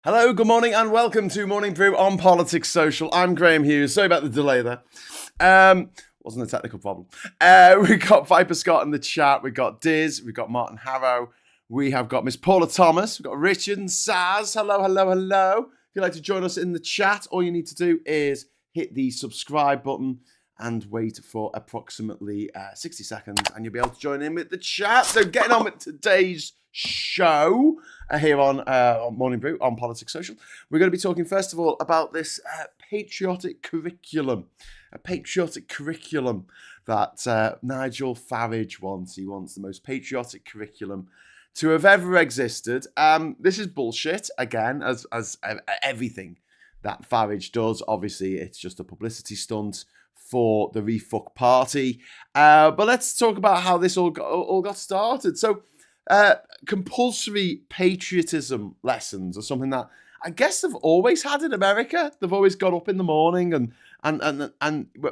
Hello, good morning, and welcome to Morning Brew on Politics Social. I'm Graham Hughes. Sorry about the delay there. Wasn't a technical problem. We've got Viper Scott in the chat. We've got Diz. We've got Martin Harrow. We have got Miss Paula Thomas. We've got Richard and Saz. Hello, hello, hello. If you'd like to join us in the chat, all you need to do is hit the subscribe button and wait for approximately 60 seconds, and you'll be able to join in with the chat. So getting on with today's show here on Morning Brew on Politics Social. We're going to be talking, first of all, about this patriotic curriculum. A patriotic curriculum that Nigel Farage wants. He wants the most patriotic curriculum to have ever existed. This is bullshit, again, as everything that Farage does. Obviously, it's just a publicity stunt for the refuck party. But let's talk about how this all got started. So, compulsory patriotism lessons are something that I guess they've always had in America. They've always got up in the morning, and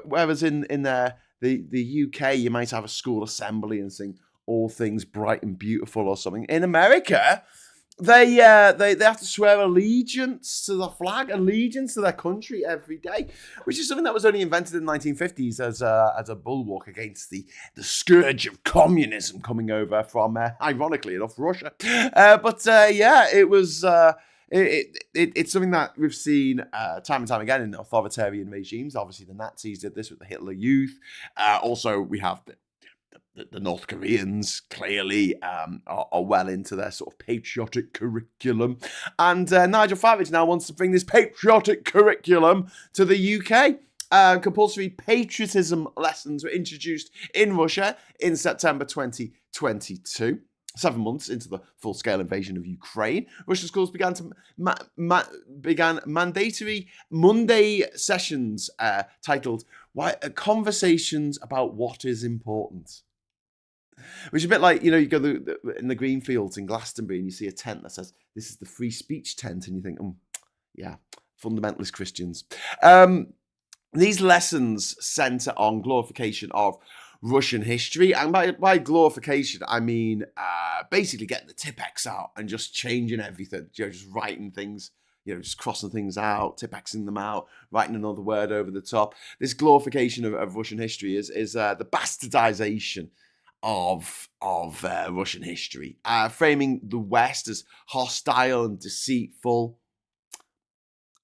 whereas in the UK you might have a school assembly and sing all things bright and beautiful or something. In America, they have to swear allegiance to the flag, allegiance to their country every day, which is something that was only invented in the 1950s as a bulwark against the scourge of communism coming over from, ironically enough, Russia. It was. It's something that we've seen time and time again in authoritarian regimes. Obviously, the Nazis did this with the Hitler Youth. Also, we have the North Koreans clearly are well into their sort of patriotic curriculum. And Nigel Farage now wants to bring this patriotic curriculum to the UK. Compulsory patriotism lessons were introduced in Russia in September 2022. 7 months into the full-scale invasion of Ukraine, Russian schools began mandatory Monday sessions titled "Conversations about What is Important," which is a bit like, you go in the green fields in Glastonbury and you see a tent that says, "This is the free speech tent," and you think, yeah, fundamentalist Christians. These lessons centre on glorification of Russian history, and by glorification, I mean basically getting the Tipex out and just changing everything, just writing things, just crossing things out, Tipexing them out, writing another word over the top. This glorification of Russian history is the bastardization of Russian history, framing the West as hostile and deceitful.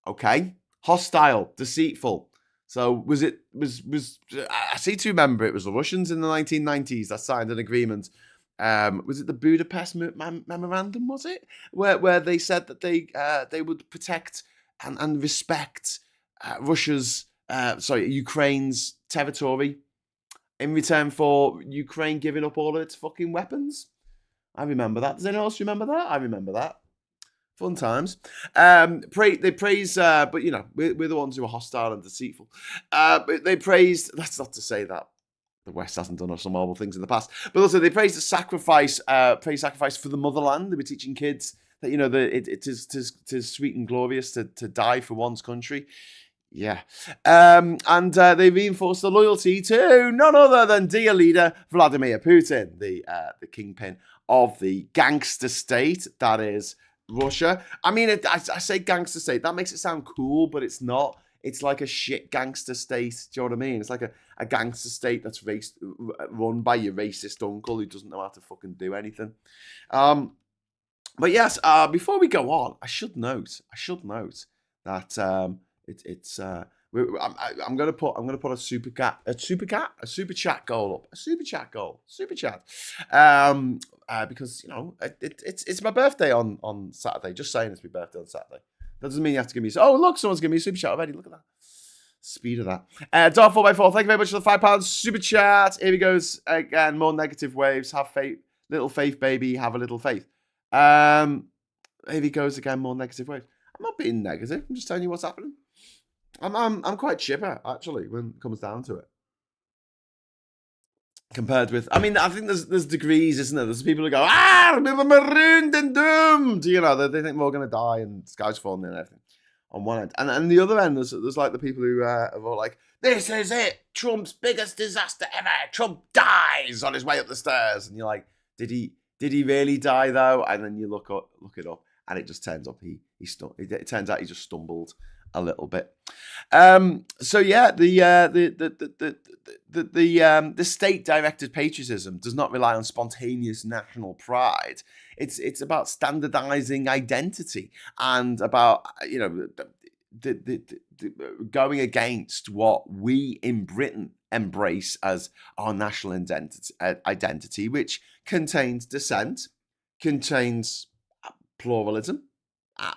Okay, hostile, deceitful. So I seem to remember it was the Russians in the 1990s that signed an agreement. Was it the Budapest Memorandum, was it? Where they said that they would protect and respect Ukraine's territory in return for Ukraine giving up all of its fucking weapons. I remember that. Does anyone else remember that? I remember that. Fun times. They praise, but we're the ones who are hostile and deceitful. But they praised. That's not to say that the West hasn't done some horrible things in the past, but also they praised the sacrifice, sacrifice for the motherland. They were teaching kids that it is sweet and glorious to die for one's country. Yeah, and they reinforced the loyalty to none other than dear leader Vladimir Putin, the kingpin of the gangster state that is Russia. I mean, I say gangster state. That makes it sound cool, but it's not. It's like a shit gangster state. Do you know what I mean? It's like a gangster state that's run by your racist uncle who doesn't know how to fucking do anything. But yes, before we go on, I should note that I'm gonna put a super chat goal up, because it's my birthday on Saturday. Just saying, it's my birthday on Saturday. That doesn't mean you have to give me. Oh, look, someone's giving me a super chat already. Look at that speed of that. Dart 4x4. Thank you very much for the £5 super chat. Here he goes again. More negative waves. Have faith, little faith, baby. Have a little faith. Here he goes again. More negative waves. I'm not being negative. I'm just telling you what's happening. I'm quite chipper, actually, when it comes down to it. Compared with, I think there's degrees, isn't there? There's people who go, we're marooned and doomed. They think we're all going to die and the sky's falling and everything on one end. And the other end, there's like the people who are all like, this is it, Trump's biggest disaster ever. Trump dies on his way up the stairs. And you're like, did he really die though? And then you look it up and it just turns up It turns out he just stumbled a little bit. So yeah, the state-directed patriotism does not rely on spontaneous national pride. It's about standardizing identity and about going against what we in Britain embrace as our national identity, which contains dissent, contains pluralism,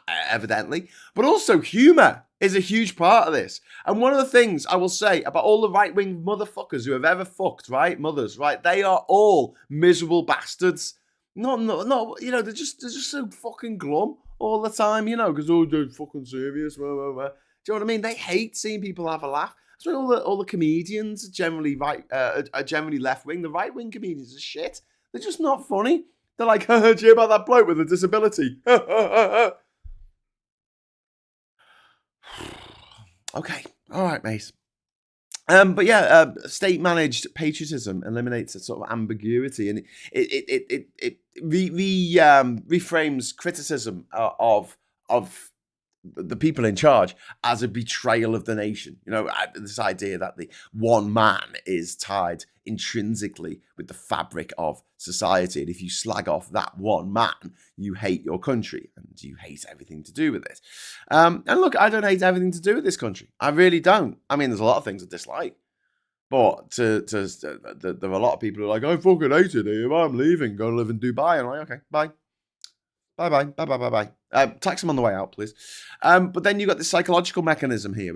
evidently, but also humor is a huge part of this. And one of the things I will say about all the right-wing motherfuckers who have ever fucked, right, mothers, right, they are all miserable bastards. No, they're just so fucking glum all the time, because they're fucking serious. Blah, blah, blah. Do you know what I mean? They hate seeing people have a laugh. That's why all the comedians are generally are generally left-wing. The right-wing comedians are shit. They're just not funny. They're like, did you hear about that bloke with a disability? Okay, all right, mate. But yeah, state-managed patriotism eliminates a sort of ambiguity, and it reframes criticism of the people in charge as a betrayal of the nation. This idea that the one man is tied intrinsically with the fabric of society, and if you slag off that one man, you hate your country and you hate everything to do with it. And look, I don't hate everything to do with this country. I really don't. I mean, there's a lot of things I dislike. But there are a lot of people who are like, I fucking hate it here. I'm leaving, going to live in Dubai. I'm like, okay, bye. Bye. Tax them on the way out, please. But then you've got the psychological mechanism here.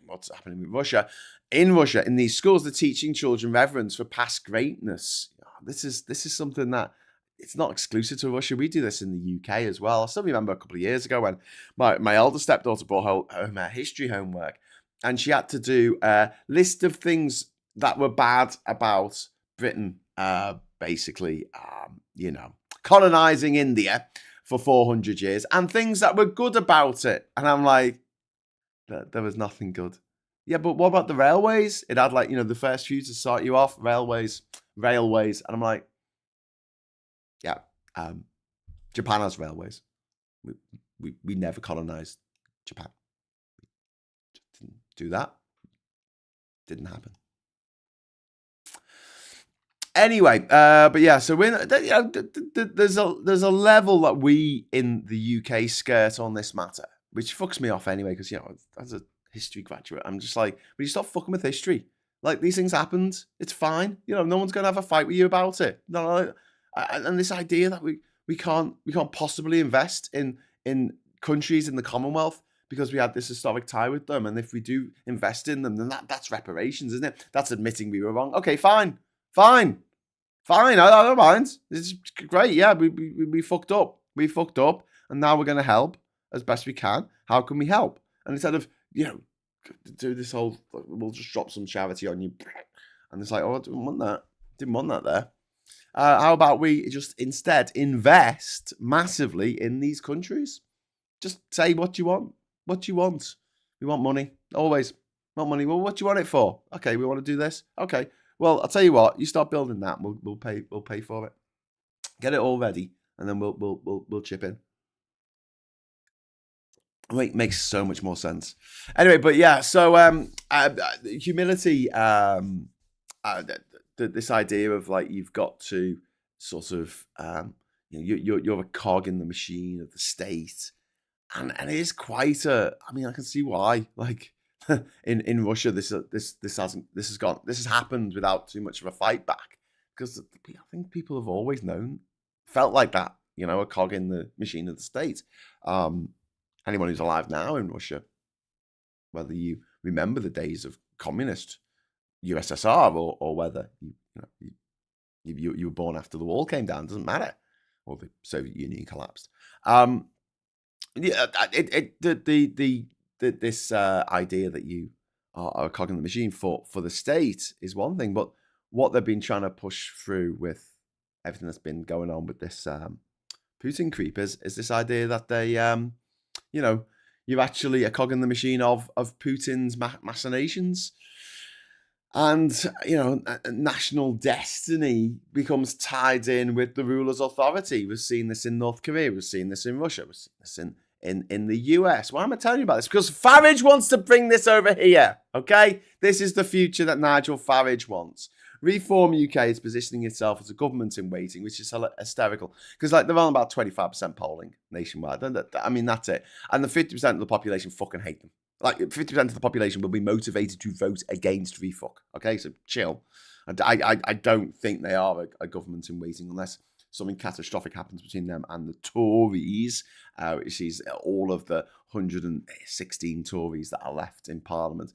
What's happening with Russia? In Russia, in these schools, they're teaching children reverence for past greatness. This is something that it's not exclusive to Russia. We do this in the UK as well. I still remember a couple of years ago when my elder stepdaughter brought home her history homework, and she had to do a list of things that were bad about Britain, basically, colonizing India for 400 years, and things that were good about it. And I'm like, there was nothing good. Yeah, but what about the railways? It had the first few to start you off, railways. And I'm like, yeah, Japan has railways. We never colonized Japan. Didn't do that. Didn't happen. Anyway, but yeah, so there's a level that we in the UK skirt on this matter, which fucks me off anyway, because as a history graduate, I'm just like, will you stop fucking with history? Like, these things happened, it's fine. No one's gonna have a fight with you about it. No, and this idea that we can't possibly invest in countries in the Commonwealth because we had this historic tie with them, and if we do invest in them, then that's reparations, isn't it? That's admitting we were wrong. Okay, fine. I don't mind. It's great. Yeah, we fucked up. We fucked up, and now we're going to help as best we can. How can we help? And instead of do this whole, we'll just drop some charity on you, and it's like, oh, I didn't want that there. How about we just instead invest massively in these countries? Just say what you want. What you want. We want money. Always want money. Well, what do you want it for? Okay, we want to do this. Okay. Well, I'll tell you what. You start building that. We'll pay for it. Get it all ready, and then we'll chip in. It makes so much more sense. Anyway, but yeah. So humility. This idea of you've got to sort of you're a cog in the machine of the state, and it is quite a. I mean, I can see why. In Russia, this has happened without too much of a fight back, because I think people have always felt like that, a cog in the machine of the state. Anyone who's alive now in Russia, whether you remember the days of communist USSR or whether you were born after the wall came down, doesn't matter, or the Soviet Union collapsed. This idea that you are a cog in the machine for the state is one thing, but what they've been trying to push through with everything that's been going on with this Putin creep is this idea that they, you're actually a cog in the machine of Putin's machinations. And, national destiny becomes tied in with the ruler's authority. We've seen this in North Korea. We've seen this in Russia. We've seen this in the US. Why am I telling you about this? Because Farage wants to bring this over here, okay? This is the future that Nigel Farage wants. Reform UK is positioning itself as a government in waiting, which is hysterical. Because like they're on about 25% polling nationwide. I mean, that's it. And the 50% of the population fucking hate them. Like 50% of the population will be motivated to vote against refuck. Okay, so chill. I don't think they are a government in waiting unless something catastrophic happens between them and the Tories, which is all of the 116 Tories that are left in Parliament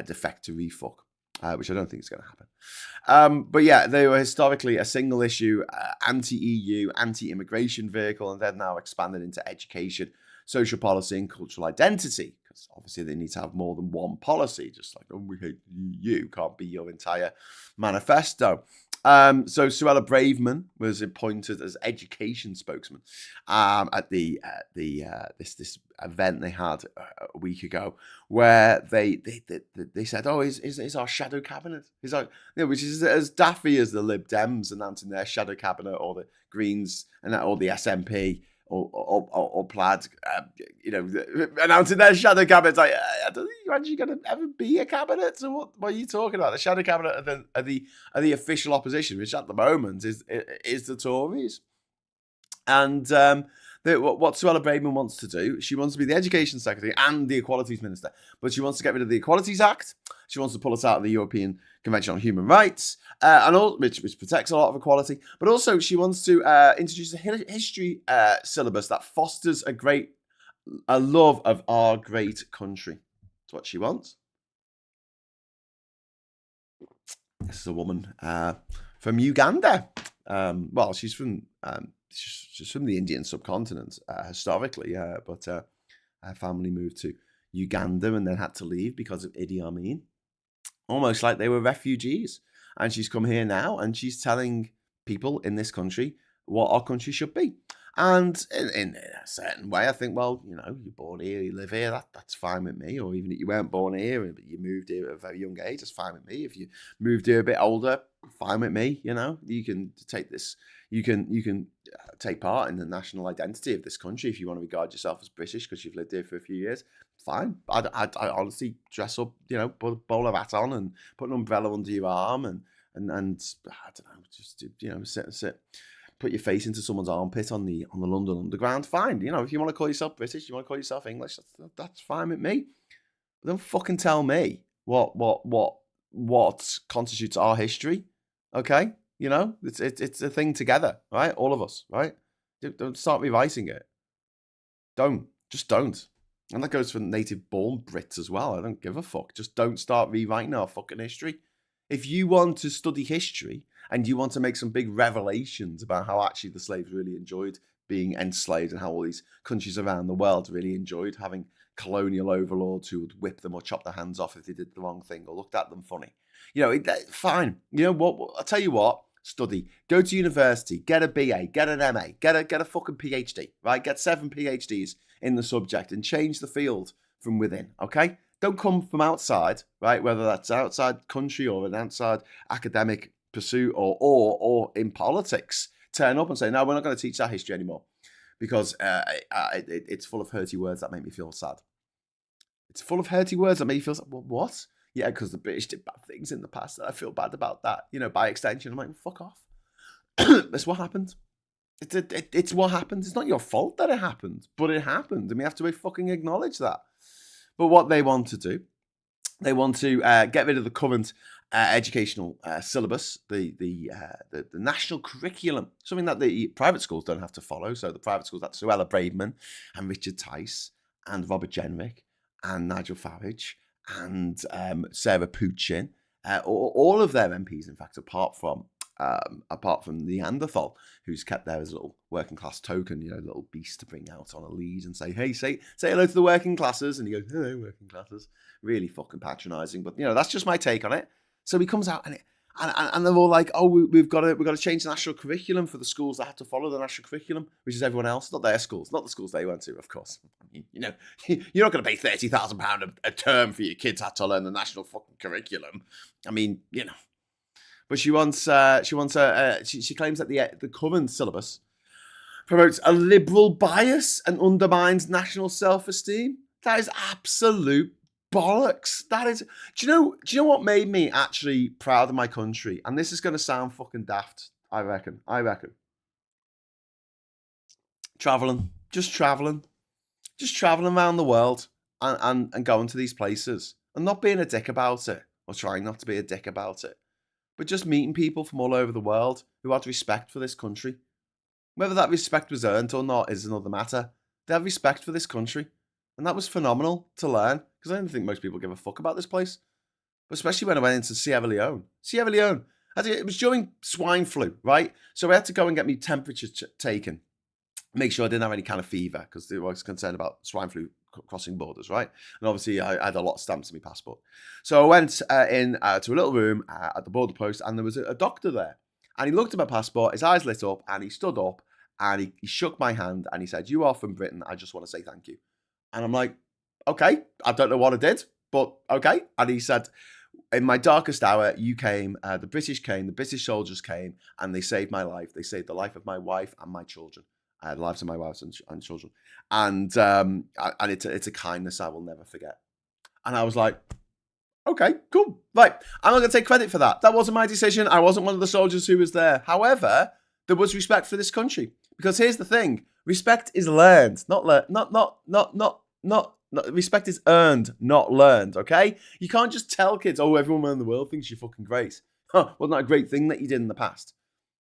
defect to refuck, which I don't think is going to happen. But yeah, they were historically a single issue, anti-EU, anti-immigration vehicle, and they've now expanded into education, social policy, and cultural identity. Because obviously they need to have more than one policy, just like, oh, we hate you, can't be your entire manifesto. So Suella Braverman was appointed as education spokesman at this event they had a week ago, where they said, "Oh, is our shadow cabinet?" He's like, which is as daffy as the Lib Dems announcing their shadow cabinet, or the Greens or the SNP. Or Plaid, announcing their shadow cabinet. Like, I don't think you're actually going to ever be a cabinet. So what are you talking about? The shadow cabinet are the official opposition, which at the moment is the Tories. And what Suella Braverman wants to do, she wants to be the Education Secretary and the Equalities Minister, but she wants to get rid of the Equalities Act. She wants to pull us out of the European Convention on Human Rights, which protects a lot of equality. But also she wants to introduce a history syllabus that fosters a love of our great country. That's what she wants. This is a woman from Uganda. Well, she's from the Indian subcontinent historically, but her family moved to Uganda and then had to leave because of Idi Amin, almost like they were refugees. And she's come here now, and she's telling people in this country what our country should be. And in a certain way, I think, well, you're born here, you live here, that's fine with me. Or even if you weren't born here, but you moved here at a very young age, that's fine with me. If you moved here a bit older, fine with me. You can take this. You can take part in the national identity of this country if you want to regard yourself as British because you've lived here for a few years. Fine. I honestly dress up, put a bowler hat on and put an umbrella under your arm and I don't know, just sit. Put your face into someone's armpit on the London Underground. Fine. If you want to call yourself British, you want to call yourself English, that's fine with me. But don't fucking tell me what constitutes our history. Okay? It's a thing together, right? All of us, right? Don't start revising it. Just don't. And that goes for native-born Brits as well. I don't give a fuck. Just don't start rewriting our fucking history. If you want to study history and you want to make some big revelations about how actually the slaves really enjoyed being enslaved and how all these countries around the world really enjoyed having colonial overlords who would whip them or chop their hands off if they did the wrong thing or looked at them funny. Fine. I'll tell you what. Study. Go to university. Get a BA. Get an MA. Get a fucking PhD. Right? Get 7 PhDs in the subject and change the field from within. Okay? Don't come from outside. Right? Whether that's outside country or an outside academic pursuit or in politics. Turn up and say, no, we're not going to teach that history anymore because it's full of hurty words that make me feel sad. It's full of hurty words that make you feel sad. Well, what? Yeah, because the British did bad things in the past, and I feel bad about that. By extension, I'm like, well, fuck off. That's what happened. It's what happened. It's not your fault that it happened, but it happened, and we have to fucking acknowledge that. But what they want to do, they want to get rid of the current educational syllabus, the national curriculum, something that the private schools don't have to follow. So the private schools, that's Suella Braverman and Richard Tice and Robert Jenrick and Nigel Farage and Sarah Putin, all of their MPs, in fact, apart from Neanderthal, who's kept there as a little working class token, little beast to bring out on a lead and say, hey, say hello to the working classes. And he goes, hello, working classes. Really fucking patronising. But, that's just my take on it. So he comes out and they're all like, oh, we've got to change the national curriculum for the schools that have to follow the national curriculum, which is everyone else, not their schools, not the schools they went to, of course. I mean, you're not going to pay £30,000 a term for your kids had to learn the national fucking curriculum. I mean, But she claims that the current syllabus promotes a liberal bias and undermines national self-esteem. That is absolute bollocks. That is. Do you know what made me actually proud of my country? And this is going to sound fucking daft. I reckon. Traveling, just traveling around the world and going to these places and not being a dick about it, or trying not to be a dick about it, but just meeting people from all over the world who had respect for this country. Whether that respect was earned or not is another matter. They have respect for this country. And that was phenomenal to learn, because I don't think most people give a fuck about this place. But especially when I went into Sierra Leone. It was during swine flu, right? So I had to go and get my temperature taken. Make sure I didn't have any kind of fever, because they were always concerned about swine flu crossing borders, right? And obviously I had a lot of stamps in my passport. So I went in to a little room at the border post, and there was a doctor there. And he looked at my passport, his eyes lit up, and he stood up, and he shook my hand, and he said, "You are from Britain, I just want to say thank you." And I'm like, okay, I don't know what I did, but okay. And he said, "In my darkest hour, you came, the British soldiers came, and they saved my life. They saved the life of my wife and my children. The lives of my wife and children. And it's a kindness I will never forget." And I was like, okay, cool. Right, I'm not going to take credit for that. That wasn't my decision. I wasn't one of the soldiers who was there. However, there was respect for this country. Because here's the thing. Respect is learned, not respect is earned, not learned, okay? You can't just tell kids, "Oh, everyone in the world thinks you're fucking great." Wasn't that a great thing that you did in the past?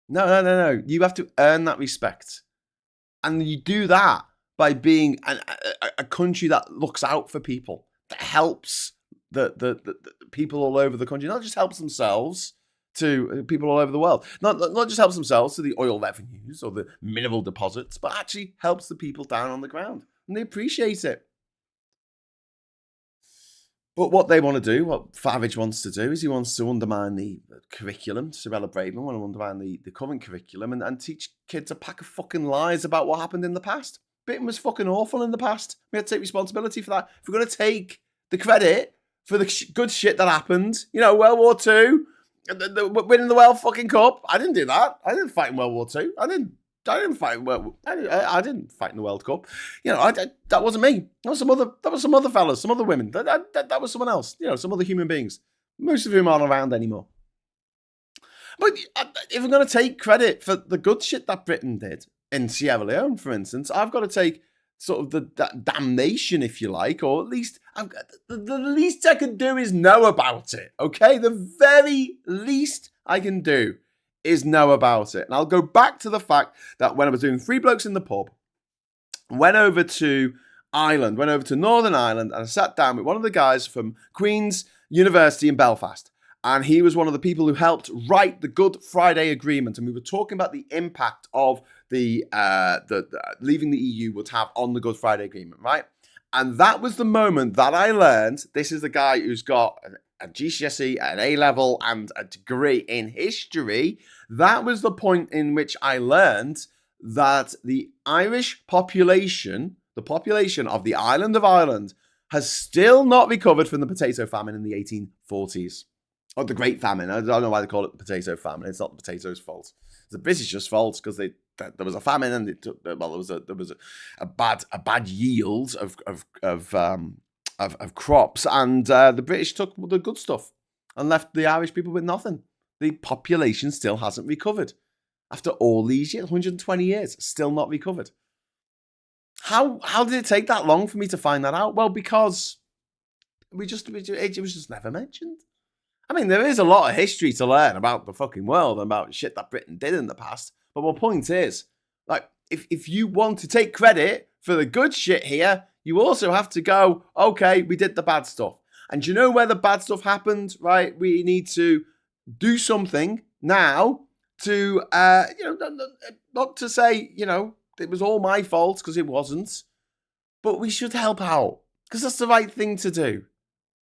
No. You have to earn that respect. And you do that by being a country that looks out for people, that helps the people all over the country, not just helps themselves to people all over the world, not just helps themselves to the oil revenues or the mineral deposits, but actually helps the people down on the ground, and they appreciate it. But what they want to do, what Farage wants to do, is he wants to undermine the curriculum. Sorella Braven want to undermine the current curriculum and teach kids a pack of fucking lies about what happened in the past. Britain was fucking awful in the past. We had to take responsibility for that. If we're going to take the credit for the good shit that happened, World War II, winning the World fucking Cup, I didn't do that. I didn't fight in World War II. I didn't fight. I didn't fight in the World Cup. That wasn't me. That was some other fellas, some other women. That was someone else. Some other human beings, most of whom aren't around anymore. But if I'm going to take credit for the good shit that Britain did in Sierra Leone, for instance, I've got to take sort of that damnation, if you like, or at least the least I can do is know about it. Okay, the very least I can do is know about it. And I'll go back to the fact that when I was doing Three Blokes in the Pub, went over to Northern Ireland, and I sat down with one of the guys from Queen's University in Belfast. And he was one of the people who helped write the Good Friday Agreement. And we were talking about the impact of the leaving the EU would have on the Good Friday Agreement, right? And that was the moment that I learned, this is the guy who's got a GCSE, an A-level, and a degree in history. That was the point in which I learned that the Irish population, the population of the island of Ireland, has still not recovered from the potato famine in the 1840s. Or the Great Famine. I don't know why they call it the potato famine. It's not the potatoes' fault. It's the Britishers' fault, because there was a famine, and there was a bad yield of crops, and the British took the good stuff and left the Irish people with nothing. The population still hasn't recovered after all these years, 120 years, still not recovered. How did it take that long for me to find that out? Well, because it was just never mentioned. I mean, there is a lot of history to learn about the fucking world and about shit that Britain did in the past. But my point is, like, if you want to take credit for the good shit here, you also have to go, okay, we did the bad stuff. And you know where the bad stuff happened, right? We need to do something now to, not to say, it was all my fault, because it wasn't. But we should help out, because that's the right thing to do.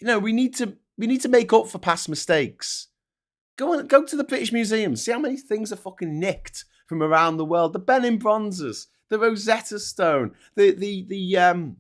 We need to make up for past mistakes. Go to the British Museum. See how many things are fucking nicked from around the world. The Benin bronzes, the Rosetta Stone, the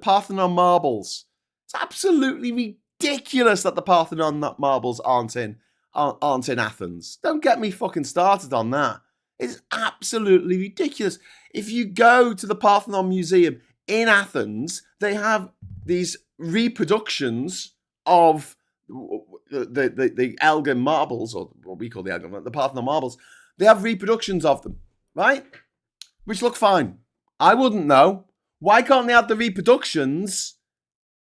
Parthenon marbles. It's absolutely ridiculous that the Parthenon marbles aren't in Athens. Don't get me fucking started on that. It's absolutely ridiculous. If you go to the Parthenon Museum in Athens, they have these reproductions of the Elgin marbles, or what we call the Parthenon marbles. They have reproductions of them, right? Which look fine. I wouldn't know. Why can't they have the reproductions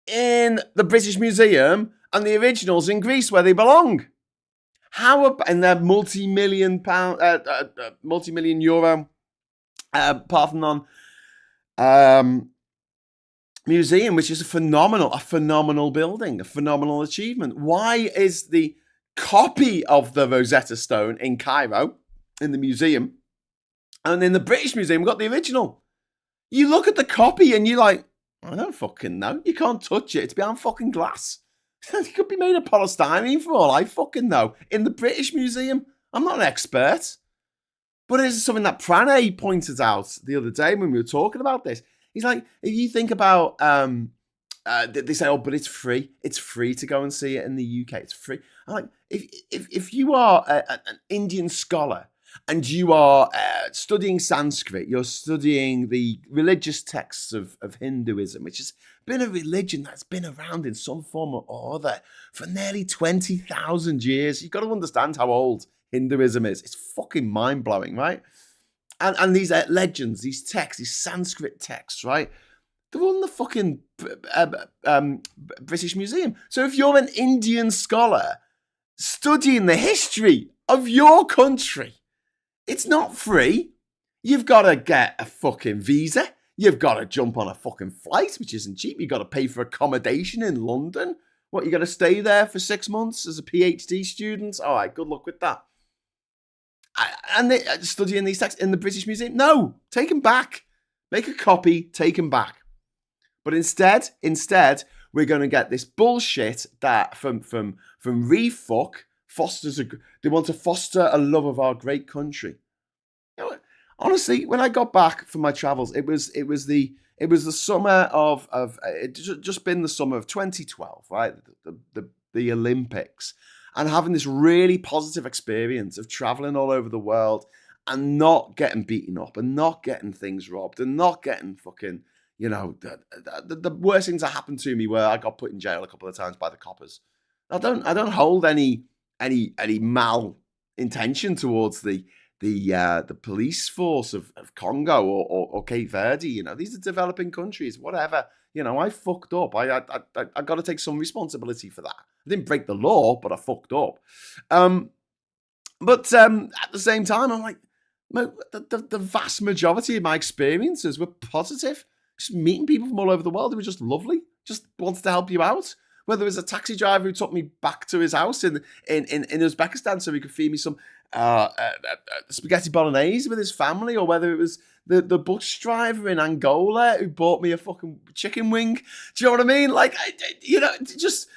in the British Museum and the originals in Greece where they belong? How about, and their multi-million euro Parthenon museum, which is a phenomenal building, a phenomenal achievement. Why is the copy of the Rosetta Stone in Cairo in the museum, and in the British Museum we've got the original? You look at the copy and you're like, I don't fucking know. You can't touch it. It's behind fucking glass. It could be made of polystyrene for all I fucking know. In the British Museum, I'm not an expert, but it's something that Pranay pointed out the other day when we were talking about this. He's like, if you think about, they say, oh, but it's free. It's free to go and see it in the UK. It's free. I'm like, if you are an Indian scholar and you are studying Sanskrit, you're studying the religious texts of Hinduism, which has been a religion that's been around in some form or other for nearly 20,000 years. You've got to understand how old Hinduism is. It's fucking mind-blowing, right? And these legends, these texts, these Sanskrit texts, right? They're all in the fucking British Museum. So if you're an Indian scholar studying the history of your country, it's not free. You've got to get a fucking visa. You've got to jump on a fucking flight, which isn't cheap. You've got to pay for accommodation in London. What, you got to stay there for 6 months as a PhD student? All right, good luck with that. And they studying these texts in the British Museum? No, take them back. Make a copy, take them back. But instead, we're going to get this bullshit that from refuck fosters they want to foster a love of our great country. You know, honestly, when I got back from my travels, it was the summer of it just been the summer of 2012, right? The Olympics, and having this really positive experience of traveling all over the world and not getting beaten up and not getting things robbed and not getting fucking, you know, the worst things that happened to me were I got put in jail a couple of times by the coppers. I don't hold any mal intention towards the police force of Congo or Cape Verde. You know, these are developing countries, whatever. You know, I fucked up. I got to take some responsibility for that. I didn't break the law, but I fucked up. But at the same time, I'm like, the vast majority of my experiences were positive. Just meeting people from all over the world who were just lovely, just wanted to help you out. Whether it was a taxi driver who took me back to his house in Uzbekistan so he could feed me some spaghetti bolognese with his family, or whether it was the bus driver in Angola who bought me a fucking chicken wing. Do you know what I mean? Like, just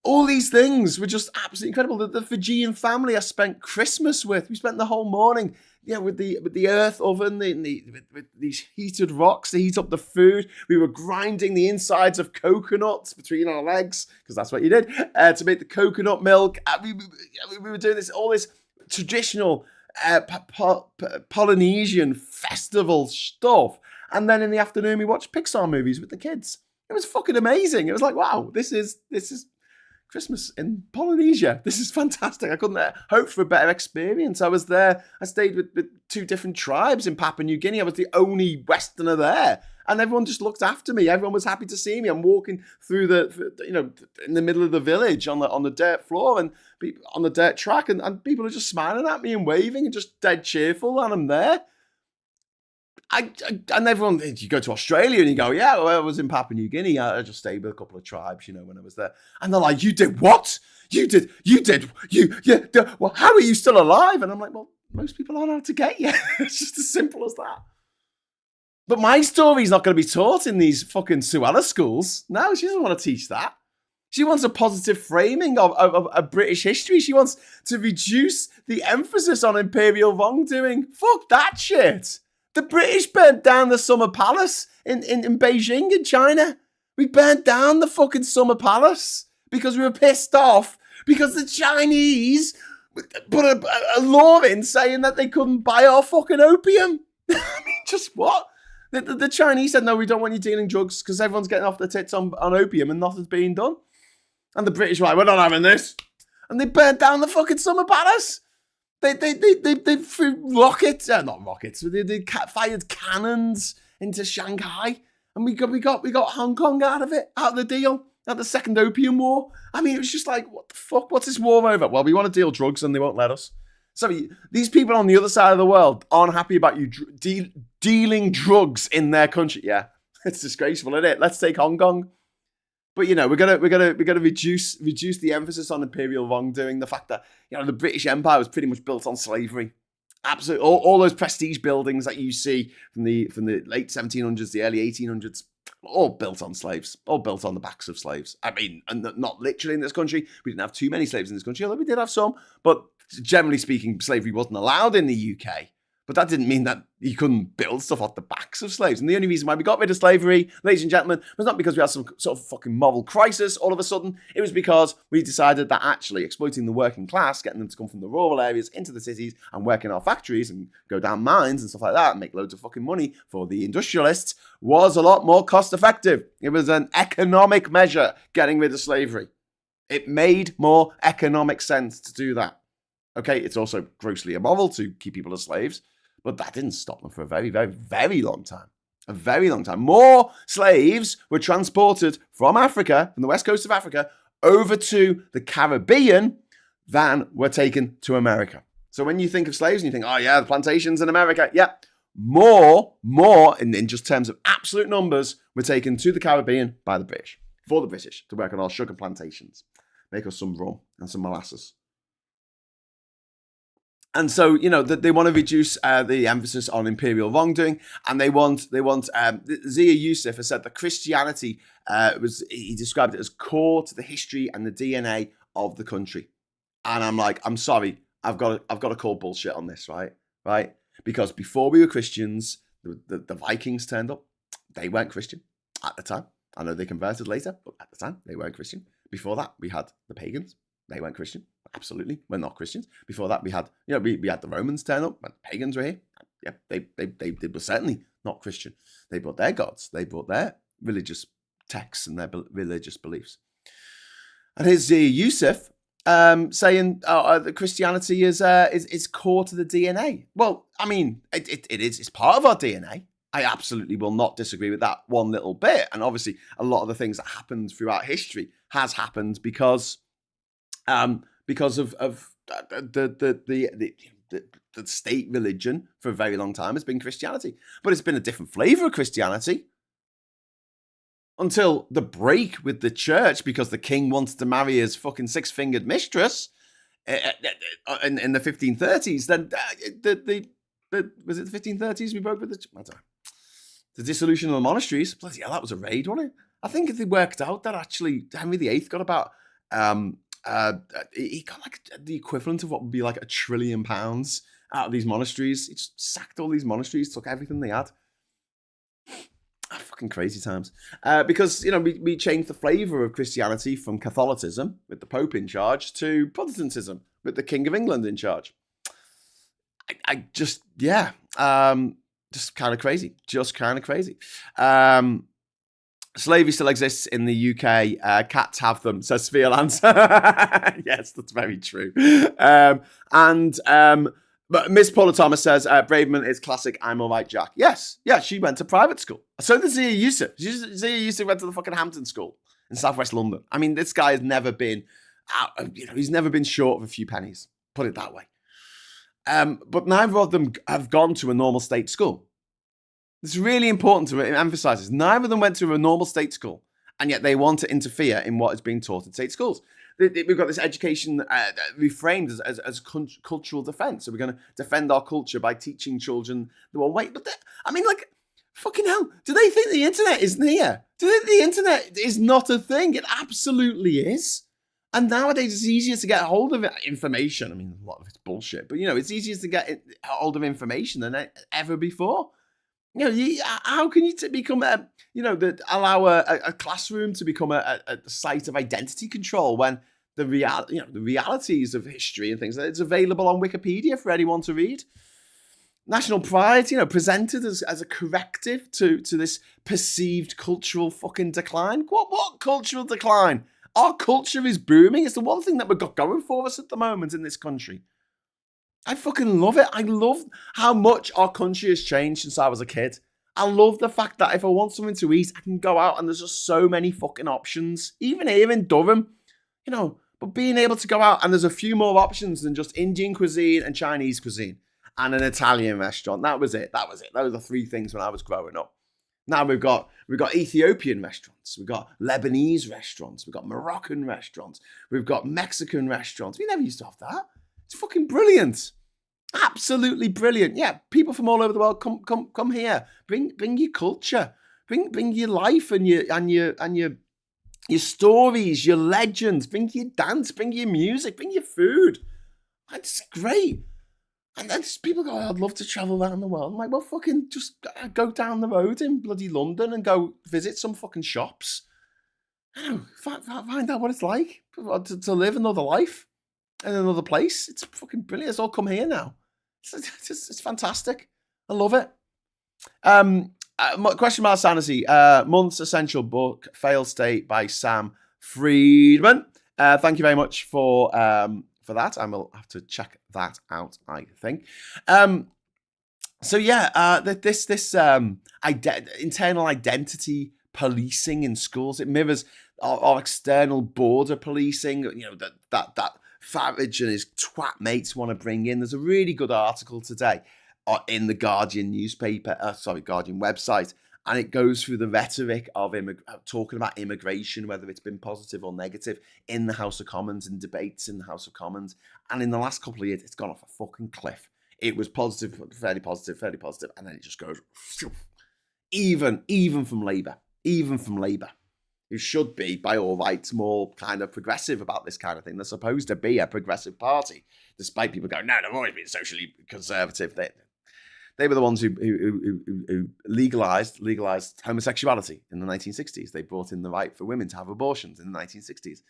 all these things were just absolutely incredible. The Fijian family I spent Christmas with, we spent the whole morning, with the earth oven, with these heated rocks to heat up the food. We were grinding the insides of coconuts between our legs, because that's what you did, to make the coconut milk. We were doing all this traditional Polynesian festival stuff. And then in the afternoon, we watched Pixar movies with the kids. It was fucking amazing. It was like, wow, this is Christmas in Polynesia. This is fantastic. I couldn't hope for a better experience. I was there. I stayed with 2 different tribes in Papua New Guinea. I was the only Westerner there. And everyone just looked after me. Everyone was happy to see me. I'm walking through in the middle of the village on the dirt floor and on the dirt track. And people are just smiling at me and waving and just dead cheerful. And I'm there. And everyone, you go to Australia and you go, yeah, well, I was in Papua New Guinea. I just stayed with a couple of tribes, when I was there. And they're like, you did what? Well, how are you still alive? And I'm like, well, most people aren't out to get you. It's just as simple as that. But my story's not going to be taught in these fucking Suella schools. No, she doesn't want to teach that. She wants a positive framing of British history. She wants to reduce the emphasis on imperial wrongdoing. Fuck that shit. The British burnt down the Summer Palace in Beijing in China. We burnt down the fucking Summer Palace because we were pissed off because the Chinese put a law in saying that they couldn't buy our fucking opium. I mean, just what? The Chinese said, no, we don't want you dealing drugs because everyone's getting off their tits on opium and nothing's being done. And the British were like, we're not having this. And they burnt down the fucking summer palace. They threw rockets, not rockets, they fired cannons into Shanghai. And we got Hong Kong out of the deal, out the second opium war. I mean, it was just like, what the fuck? What's this war over? Well, we want to deal drugs and they won't let us. So these people on the other side of the world aren't happy about you dealing drugs in their country. Yeah, it's disgraceful, isn't it? Let's take Hong Kong. But we're gonna reduce the emphasis on imperial wrongdoing. The fact that the British Empire was pretty much built on slavery. Absolutely, all those prestige buildings that you see from the late 1700s, the early 1800s, all built on slaves, all built on the backs of slaves. I mean, and not literally in this country. We didn't have too many slaves in this country, although we did have some. But generally speaking, slavery wasn't allowed in the UK. But that didn't mean that you couldn't build stuff off the backs of slaves. And the only reason why we got rid of slavery, ladies and gentlemen, was not because we had some sort of fucking moral crisis all of a sudden. It was because we decided that actually exploiting the working class, getting them to come from the rural areas into the cities and work in our factories and go down mines and stuff like that and make loads of fucking money for the industrialists was a lot more cost effective. It was an economic measure, getting rid of slavery. It made more economic sense to do that. Okay, it's also grossly immoral to keep people as slaves. But that didn't stop them for a very, very, very long time. A very long time. More slaves were transported from Africa, from the west coast of Africa, over to the Caribbean than were taken to America. So when you think of slaves and you think, oh yeah, the plantations in America, yeah, more, in just terms of absolute numbers, were taken to the Caribbean by the British, for the British, to work on our sugar plantations, make us some rum and some molasses. And so, they want to reduce the emphasis on imperial wrongdoing, and they want. Zia Yusuf has said that Christianity he described it as core to the history and the DNA of the country. And I'm like, I'm sorry, I've got to call bullshit on this, right? Because before we were Christians, the Vikings turned up. They weren't Christian at the time. I know they converted later, but at the time they weren't Christian. Before that, we had the pagans. They weren't Christian. Absolutely, we're not Christians. Before that, we had, we had the Romans turn up, and pagans were here. Yeah, they were certainly not Christian. They brought their gods. They brought their religious texts and their religious beliefs. And here's Yusuf saying that Christianity is core to the DNA. Well, I mean, it is. It's part of our DNA. I absolutely will not disagree with that one little bit. And obviously, a lot of the things that happened throughout history has happened because of the state religion for a very long time has been Christianity. But it's been a different flavor of Christianity until the break with the church because the king wanted to marry his fucking six-fingered mistress in the 1530s. Then was it the 1530s we broke with the dissolution of the monasteries? Bloody hell, that was a raid, wasn't it? I think if they worked out that actually Henry VIII got about he got like the equivalent of what would be like £1 trillion out of these monasteries. He just sacked all these monasteries, took everything they had. Fucking crazy times. Because, we changed the flavour of Christianity from Catholicism, with the Pope in charge, to Protestantism, with the King of England in charge. Just kind of crazy. Just kind of crazy. Slavery still exists in the UK. Cats have them, says Sphere Lance. Yes, that's very true. But Miss Paula Thomas says, Braveman is classic I'm all right, Jack. Yes, she went to private school. So did Zia Yusuf. Zia Yusuf went to the fucking Hampton School in southwest London. I mean, this guy has never been he's never been short of a few pennies. Put it that way. But neither of them have gone to a normal state school. It's really important to emphasize this. Neither of them went to a normal state school, and yet they want to interfere in what is being taught in state schools. We've got this education reframed as cultural defense. So we're going to defend our culture by teaching children. Well, wait, but fucking hell, do they think the internet isn't here? Do they think the internet is not a thing? It absolutely is. And nowadays it's easier to get hold of information. I mean, a lot of it's bullshit, but it's easier to get hold of information than ever before. How can you become allow a classroom to become a site of identity control when the realities of history and things. It's available on Wikipedia for anyone to read. National pride, presented as a corrective to this perceived cultural fucking decline. What cultural decline? Our culture is booming. It's the one thing that we've got going for us at the moment in this country. I fucking love it. I love how much our country has changed since I was a kid. I love the fact that if I want something to eat, I can go out and there's just so many fucking options. Even here in Durham, but being able to go out and there's a few more options than just Indian cuisine and Chinese cuisine and an Italian restaurant. That was it. Those are the three things when I was growing up. Now we've got Ethiopian restaurants, we've got Lebanese restaurants, we've got Moroccan restaurants, we've got Mexican restaurants. We never used to have that. It's fucking brilliant. Absolutely brilliant. Yeah, people from all over the world come here. Bring your culture. Bring your life and your stories, your legends. Bring your dance. Bring your music. Bring your food. It's great. And then people go, I'd love to travel around the world. I'm like, well, fucking just go down the road in bloody London and go visit some fucking shops. Find out what it's like to live another life in another place. It's fucking brilliant. It's all come here now. It's fantastic. I love it. Question mark sanity. Month's essential book, Failed State by Sam Friedman. Thank you very much for that. I will have to check that out, I think. This internal identity policing in schools, it mirrors our external border policing, that Farage and his twat mates want to bring in. There's a really good article today in the Guardian Guardian website, and it goes through the rhetoric of talking about immigration, whether it's been positive or negative in the House of Commons and debates in the House of Commons. And in the last couple of years, it's gone off a fucking cliff. It was positive, fairly positive, and then it just goes, even from Labour, who should be, by all rights, more kind of progressive about this kind of thing. They're supposed to be a progressive party, despite people going, no, they've always been socially conservative. They were the ones who legalized homosexuality in the 1960s. They brought in the right for women to have abortions in the 1960s.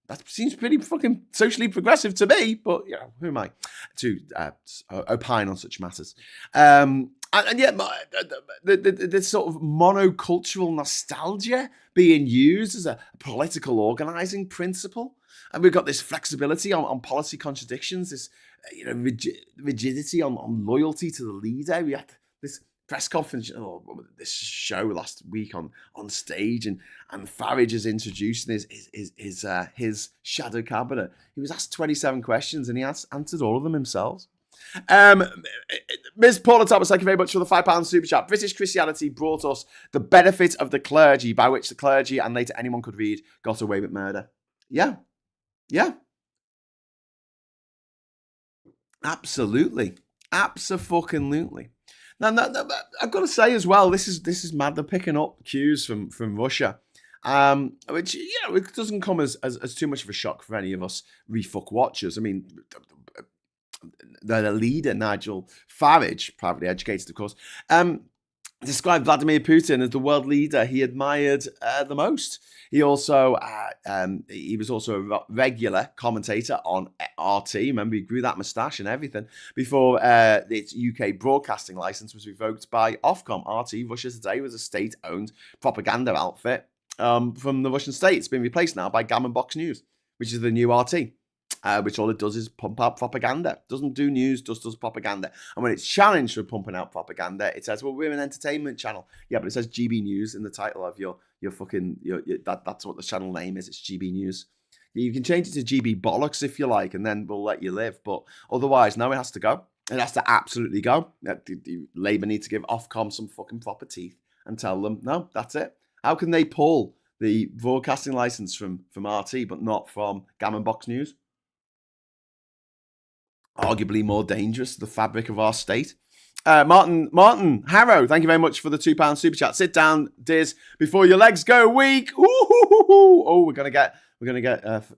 That seems pretty fucking socially progressive to me, but who am I to opine on such matters? And yet, this sort of monocultural nostalgia being used as a political organizing principle. And we've got this flexibility on policy contradictions, this rigidity on loyalty to the leader. We had this press conference, this show last week on stage, and Farage is introducing his shadow cabinet. He was asked 27 questions and he answered all of them himself. Ms. Paula Thomas, thank you very much for the £5 super chat. British Christianity brought us the benefit of the clergy, by which the clergy and later anyone could read got away with murder. Yeah. Absolutely. Abso-fucking-lutely. Now, I've got to say as well, this is mad. They're picking up Hughes from Russia, which it doesn't come as too much of a shock for any of us refuck watchers. I mean, the leader, Nigel Farage, privately educated, of course, described Vladimir Putin as the world leader he admired the most. He also he was also a regular commentator on RT. Remember, he grew that moustache and everything before its UK broadcasting license was revoked by Ofcom. RT, Russia Today, was a state-owned propaganda outfit from the Russian state. It's been replaced now by Gammon Box News, which is the new RT. Which all it does is pump out propaganda. Doesn't do news, just does propaganda. And when it's challenged for pumping out propaganda, it says, well, we're an entertainment channel. Yeah, but it says GB News in the title of your that's what the channel name is. It's GB News. You can change it to GB Bollocks if you like, and then we'll let you live. But otherwise, no, it has to go. It has to absolutely go. Labour need to give Ofcom some fucking proper teeth and tell them, no, that's it. How can they pull the broadcasting license from RT but not from Gammon Box News? Arguably more dangerous to the fabric of our state. Martin Harrow, thank you very much for the £2 super chat. Sit down, Diz, before your legs go weak. Oh, we're gonna get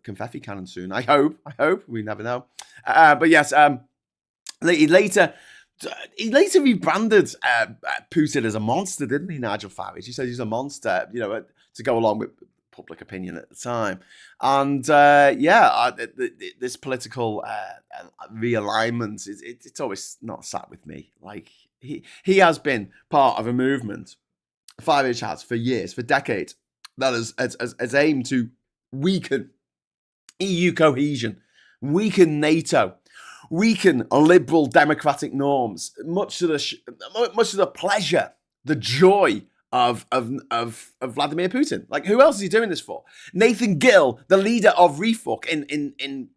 confetti cannon soon. I hope. We never know. But yes, he later rebranded Putin as a monster, didn't he, Nigel Farage? He said he's a monster, to go along with public opinion at the time. And this political realignment, it's always not sat with me. Like, he has been part of a movement, Farage has, for years, for decades, that has aimed to weaken EU cohesion, weaken NATO, weaken liberal democratic norms, much to the pleasure, the joy of Vladimir Putin. Like, who else is he doing this for? Nathan Gill, the leader of Refuck in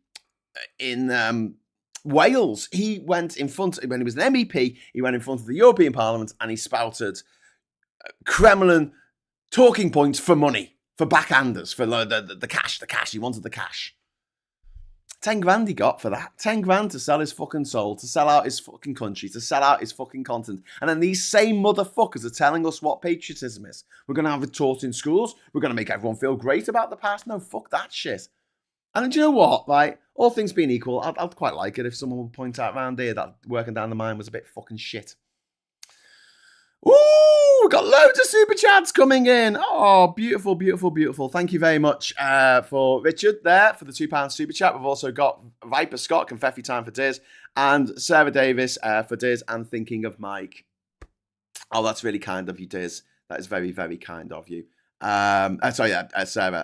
Wales, he went in front, when he was an MEP, he went in front of the European Parliament and he spouted Kremlin talking points for money, for backhanders, for the cash. He wanted the cash. 10 grand he got for that. 10 grand to sell his fucking soul, to sell out his fucking country, to sell out his fucking continent. And then these same motherfuckers are telling us what patriotism is. We're going to have it taught in schools. We're going to make everyone feel great about the past. No, fuck that shit. And do you know what? Like, all things being equal, I'd quite like it if someone would point out around here that working down the mine was a bit fucking shit. Ooh, we've got loads of super chats coming in. Oh, beautiful, beautiful, beautiful. Thank you very much for Richard there for the £2 super chat. We've also got Viper Scott, Confetti Time for Diz, and Sarah Davis for Diz and Thinking of Mike. Oh, that's really kind of you, Diz. That is very, very kind of you. Sarah,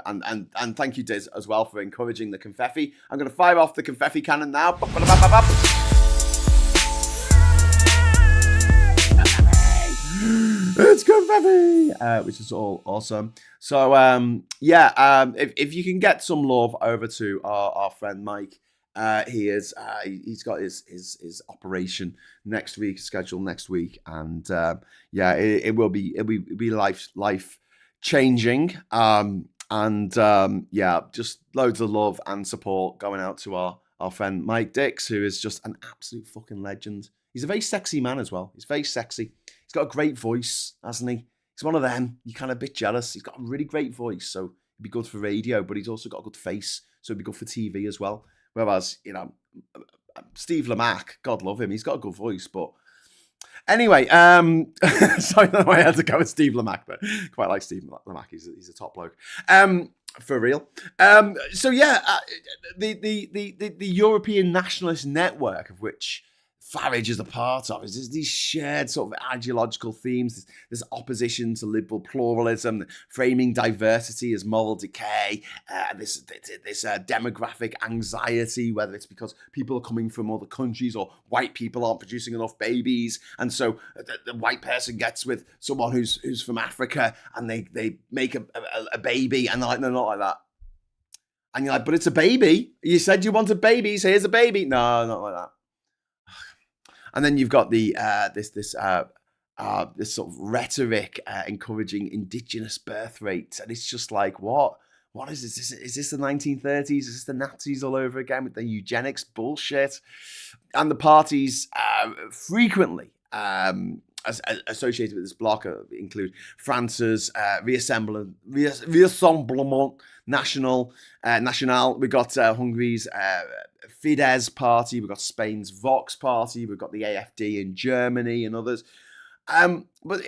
and thank you, Diz, as well for encouraging the confetti. I'm going to fire off the confetti cannon now. It's confetti, which is all awesome. So, if you can get some love over to our friend Mike, he's got his operation next week, scheduled next week, and it will be life changing. Just loads of love and support going out to our friend Mike Dix, who is just an absolute fucking legend. He's a very sexy man as well. He's very sexy. He's got a great voice, hasn't he? He's one of them. You're kind of a bit jealous. He's got a really great voice, so he'd be good for radio, but he's also got a good face, so he'd be good for TV as well. Whereas, Steve Lamacq, God love him, he's got a good voice, but anyway, sorry, I don't know why I had to go with Steve Lamacq, but quite like Steve Lamacq. He's a top bloke. For real. The European Nationalist Network, of which Farage is a part of, is these shared sort of ideological themes, this opposition to liberal pluralism, framing diversity as moral decay, this demographic anxiety, whether it's because people are coming from other countries or white people aren't producing enough babies, and so the white person gets with someone who's from Africa, and they make a baby, and they're like, no, not like that. And you're like, but it's a baby. You said you wanted babies. Here's a baby. No, not like that. And then you've got the this sort of rhetoric encouraging indigenous birth rates, and it's just like, what is this? Is this the 1930s? Is this the Nazis all over again with the eugenics bullshit? And the parties frequently associated with this bloc include France's Rassemblement National. We've got Hungary's Fidesz party. We've got Spain's Vox party. We've got the AfD in Germany and others. But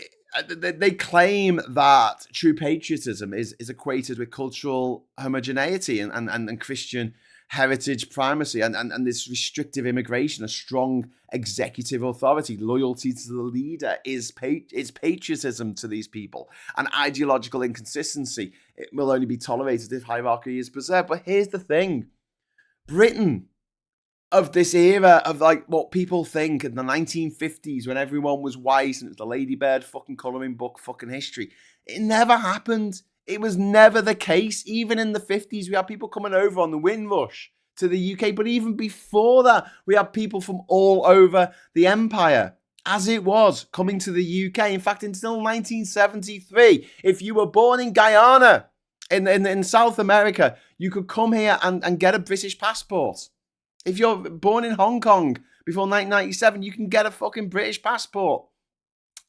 they claim that true patriotism is equated with cultural homogeneity and Christian heritage primacy and this restrictive immigration, a strong executive authority, loyalty to the leader is patriotism to these people. And ideological inconsistency, it will only be tolerated if hierarchy is preserved. But here's the thing. Britain of this era of like what people think in the 1950s when everyone was white and it was the Ladybird fucking colouring book fucking history. It never happened. It was never the case. Even in the 50s, we had people coming over on the Windrush to the UK. But even before that, we had people from all over the empire, as it was, coming to the UK. In fact, until 1973, if you were born in Guyana, in South America, you could come here and get a British passport. If you're born in Hong Kong before 1997, you can get a fucking British passport.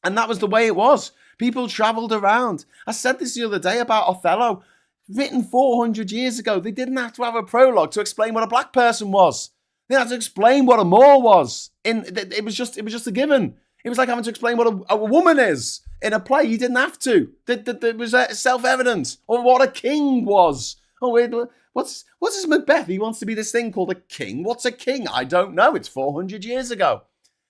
And that was the way it was. People travelled around. I said this the other day about Othello. Written 400 years ago, they didn't have to have a prologue to explain what a black person was. They had to explain what a Moor was. It was just a given. It was like having to explain what a woman is in a play. You didn't have to. It was self-evident. Or what a king was. Oh, wait, what's this Macbeth? He wants to be this thing called a king. What's a king? I don't know. It's 400 years ago.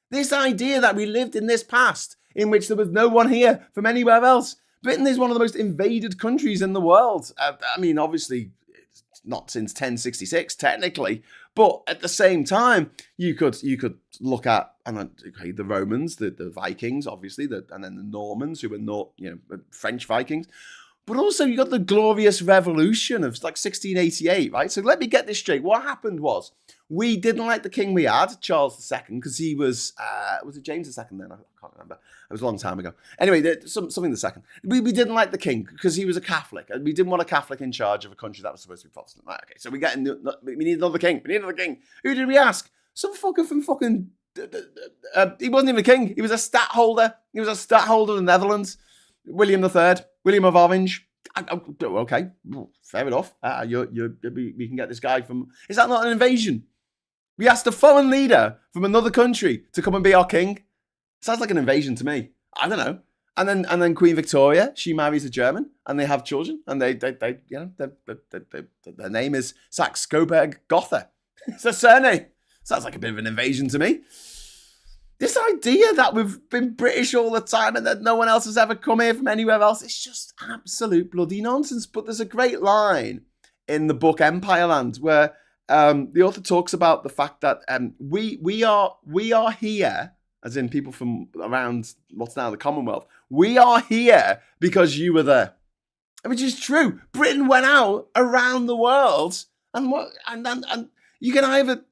This idea that we lived in this past in which there was no one here from anywhere else. Britain is one of the most invaded countries in the world. I mean, obviously, it's not since 1066, technically, but at the same time, you could look at the Romans, the Vikings, obviously, and then the Normans, who were French Vikings. But also, you got the Glorious Revolution of like 1688, right? So let me get this straight. What happened was we didn't like the king we had, Charles II, because he was it James II then? I can't remember. It was a long time ago. Anyway, something the second. We didn't like the king because he was a Catholic. And we didn't want a Catholic in charge of a country that was supposed to be Protestant. Right, okay, so we need another king. We need another king. Who did we ask? Some fucker from fucking... he wasn't even a king. He was a stadtholder. He was a stadtholder in the Netherlands. William III, William of Orange. Okay, fair enough. We can get this guy from... Is that not an invasion? We asked a foreign leader from another country to come and be our king. Sounds like an invasion to me. I don't know. And then Queen Victoria, she marries a German, and they have children, and their name is Saxe-Coburg-Gotha. It's a surname. Sounds like a bit of an invasion to me. This idea that we've been British all the time and that no one else has ever come here from anywhere else, it's just absolute bloody nonsense. But there's a great line in the book Empireland where the author talks about the fact that we are here, as in people from around what's now the Commonwealth, we are here because you were there. Which is true. Britain went out around the world, and you can either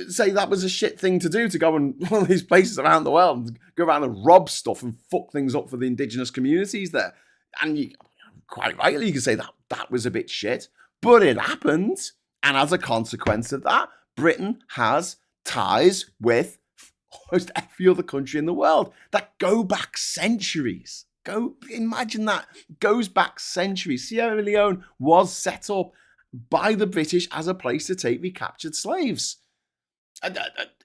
say that was a shit thing to do, to go in one of these places around the world and go around and rob stuff and fuck things up for the indigenous communities there. And you, quite rightly, you can say that was a bit shit, but it happened. And as a consequence of that, Britain has ties with almost every other country in the world that go back centuries. Imagine that. Goes back centuries. Sierra Leone was set up by the British as a place to take recaptured slaves.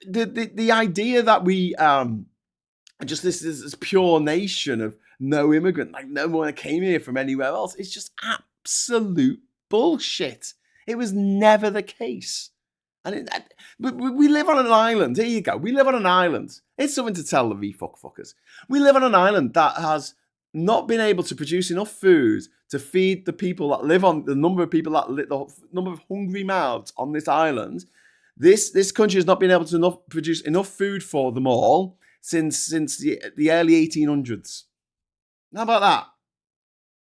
The idea that we just this pure nation of no immigrant, like no one came here from anywhere else, is just absolute bullshit. It was never the case. And we live on an island. Here you go. We live on an island. It's something to tell the fuckers. We live on an island that has not been able to produce enough food to feed the people that live on the number of people that live, the number of hungry mouths on this island. This country has not been able to produce enough food for them all since the early 1800s. How about that?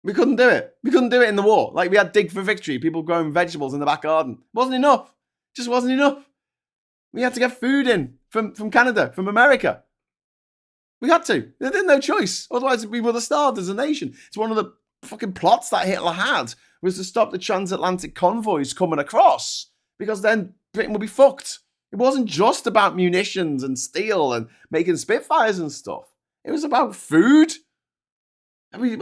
We couldn't do it. We couldn't do it in the war. Like, we had Dig for Victory, people growing vegetables in the back garden. Wasn't enough. Just wasn't enough. We had to get food in from Canada, from America. We had to. There's no choice. Otherwise, we would have starved as a nation. It's one of the fucking plots that Hitler had, was to stop the transatlantic convoys coming across, because then Britain would be fucked. It wasn't just about munitions and steel and making Spitfires and stuff. It was about food. I mean,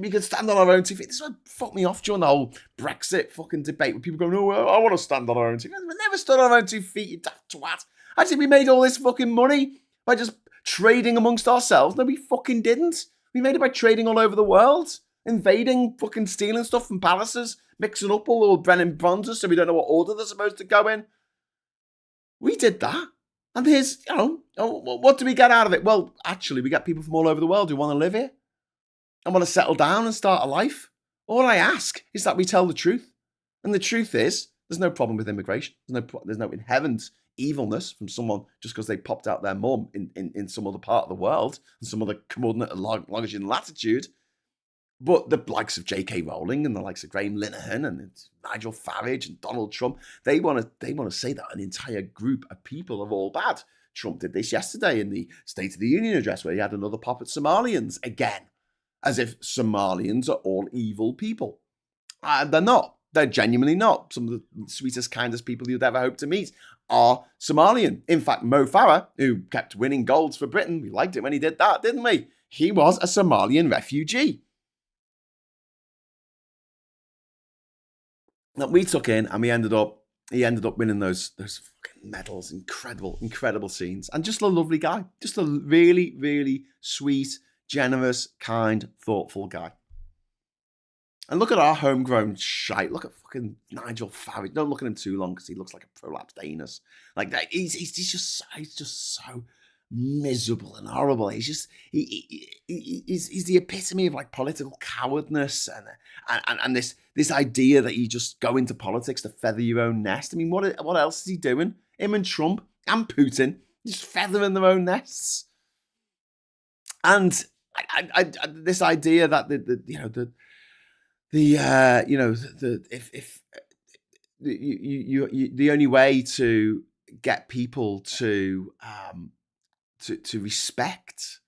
we could stand on our own 2 feet. This is what fucked me off during the whole Brexit fucking debate, where people go, no, I want to stand on our own 2 feet. We never stood on our own 2 feet, you daft twat. Actually, we made all this fucking money by just trading amongst ourselves. No, we fucking didn't. We made it by trading all over the world, invading, fucking stealing stuff from palaces, mixing up all the Brennan bronzes so we don't know what order they're supposed to go in. We did that. And here's, what do we get out of it? Well, actually, we get people from all over the world who want to live here and want to settle down and start a life. All I ask is that we tell the truth. And the truth is, there's no problem with immigration. There's no inherent evilness from someone just because they popped out their mum in some other part of the world and some other coordinate longitude and latitude. But the likes of J.K. Rowling and the likes of Graham Linehan and Nigel Farage and Donald Trump, they want to say that an entire group of people are all bad. Trump did this yesterday in the State of the Union address, where he had another pop at Somalians again, as if Somalians are all evil people. They're not. They're genuinely not. Some of the sweetest, kindest people you'd ever hope to meet are Somalian. In fact, Mo Farah, who kept winning golds for Britain, we liked it when he did that, didn't we? He was a Somalian refugee that we took in, and we ended up he ended up winning those fucking medals. Incredible scenes, and just a lovely guy, just a really, really sweet, generous, kind, thoughtful guy. And look at our homegrown shite. Look at fucking Nigel Farage. Don't look at him too long because he looks like a prolapsed anus. Like that, he's just so miserable and horrible. He's the epitome of like political cowardness and this idea that you just go into politics to feather your own nest. I mean, what else is he doing? Him and Trump and Putin just feathering their own nests. And this idea that the only way to get people to respect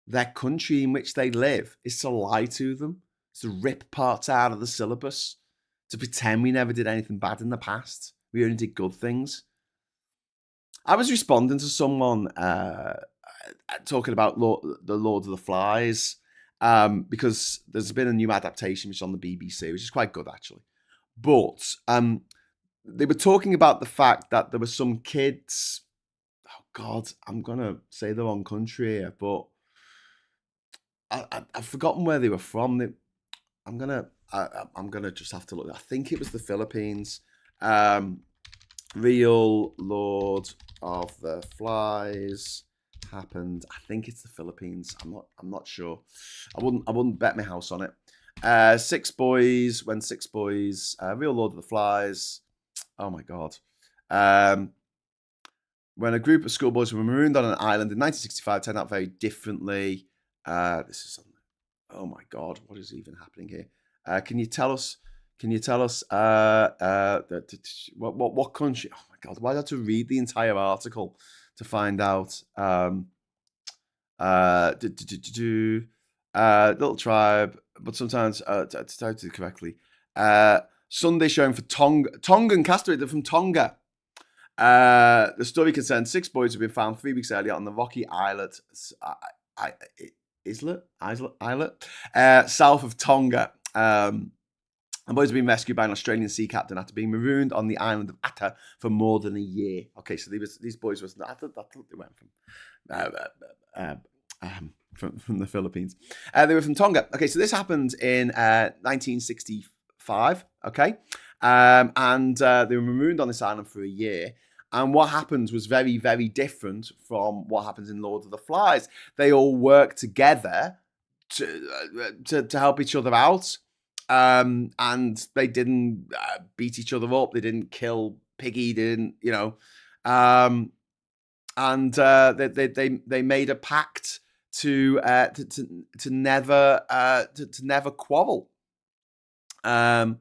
their country in which they live is to lie to them, to rip parts out of the syllabus, to pretend we never did anything bad in the past. We only did good things. I was responding to someone talking about the Lord of the Flies, because there's been a new adaptation which is on the BBC, which is quite good actually. But they were talking about the fact that there were some kids. Oh God, I'm gonna say the wrong country here, but I've forgotten where they were from. I'm gonna just have to look. I think it was the Philippines. Real Lord of the Flies happened. I think it's the Philippines. I'm not sure. I wouldn't bet my house on it. Six Boys. Real Lord of the Flies. Oh my God. When a group of schoolboys were marooned on an island in 1965, turned out very differently. This is something. Oh my God, what is even happening here? Can you tell us? What country? Oh my God, why did I have to read the entire article to find out? Little tribe, but sometimes to type it correctly. Sunday showing for Tongan castaway. They're from Tonga. The story concerns 6 boys who have been found 3 weeks earlier on the rocky islet, south of Tonga. The boys have been rescued by an Australian sea captain after being marooned on the island of Atta for more than a year. Okay, so these boys was I thought they went from the Philippines. They were from Tonga. Okay, so this happened in 1965. Okay, and they were marooned on this island for a year. And what happens was very, very different from what happens in Lord of the Flies. They all work together to help each other out. And they didn't beat each other up. They didn't kill Piggy. They didn't, and they made a pact to never quarrel. And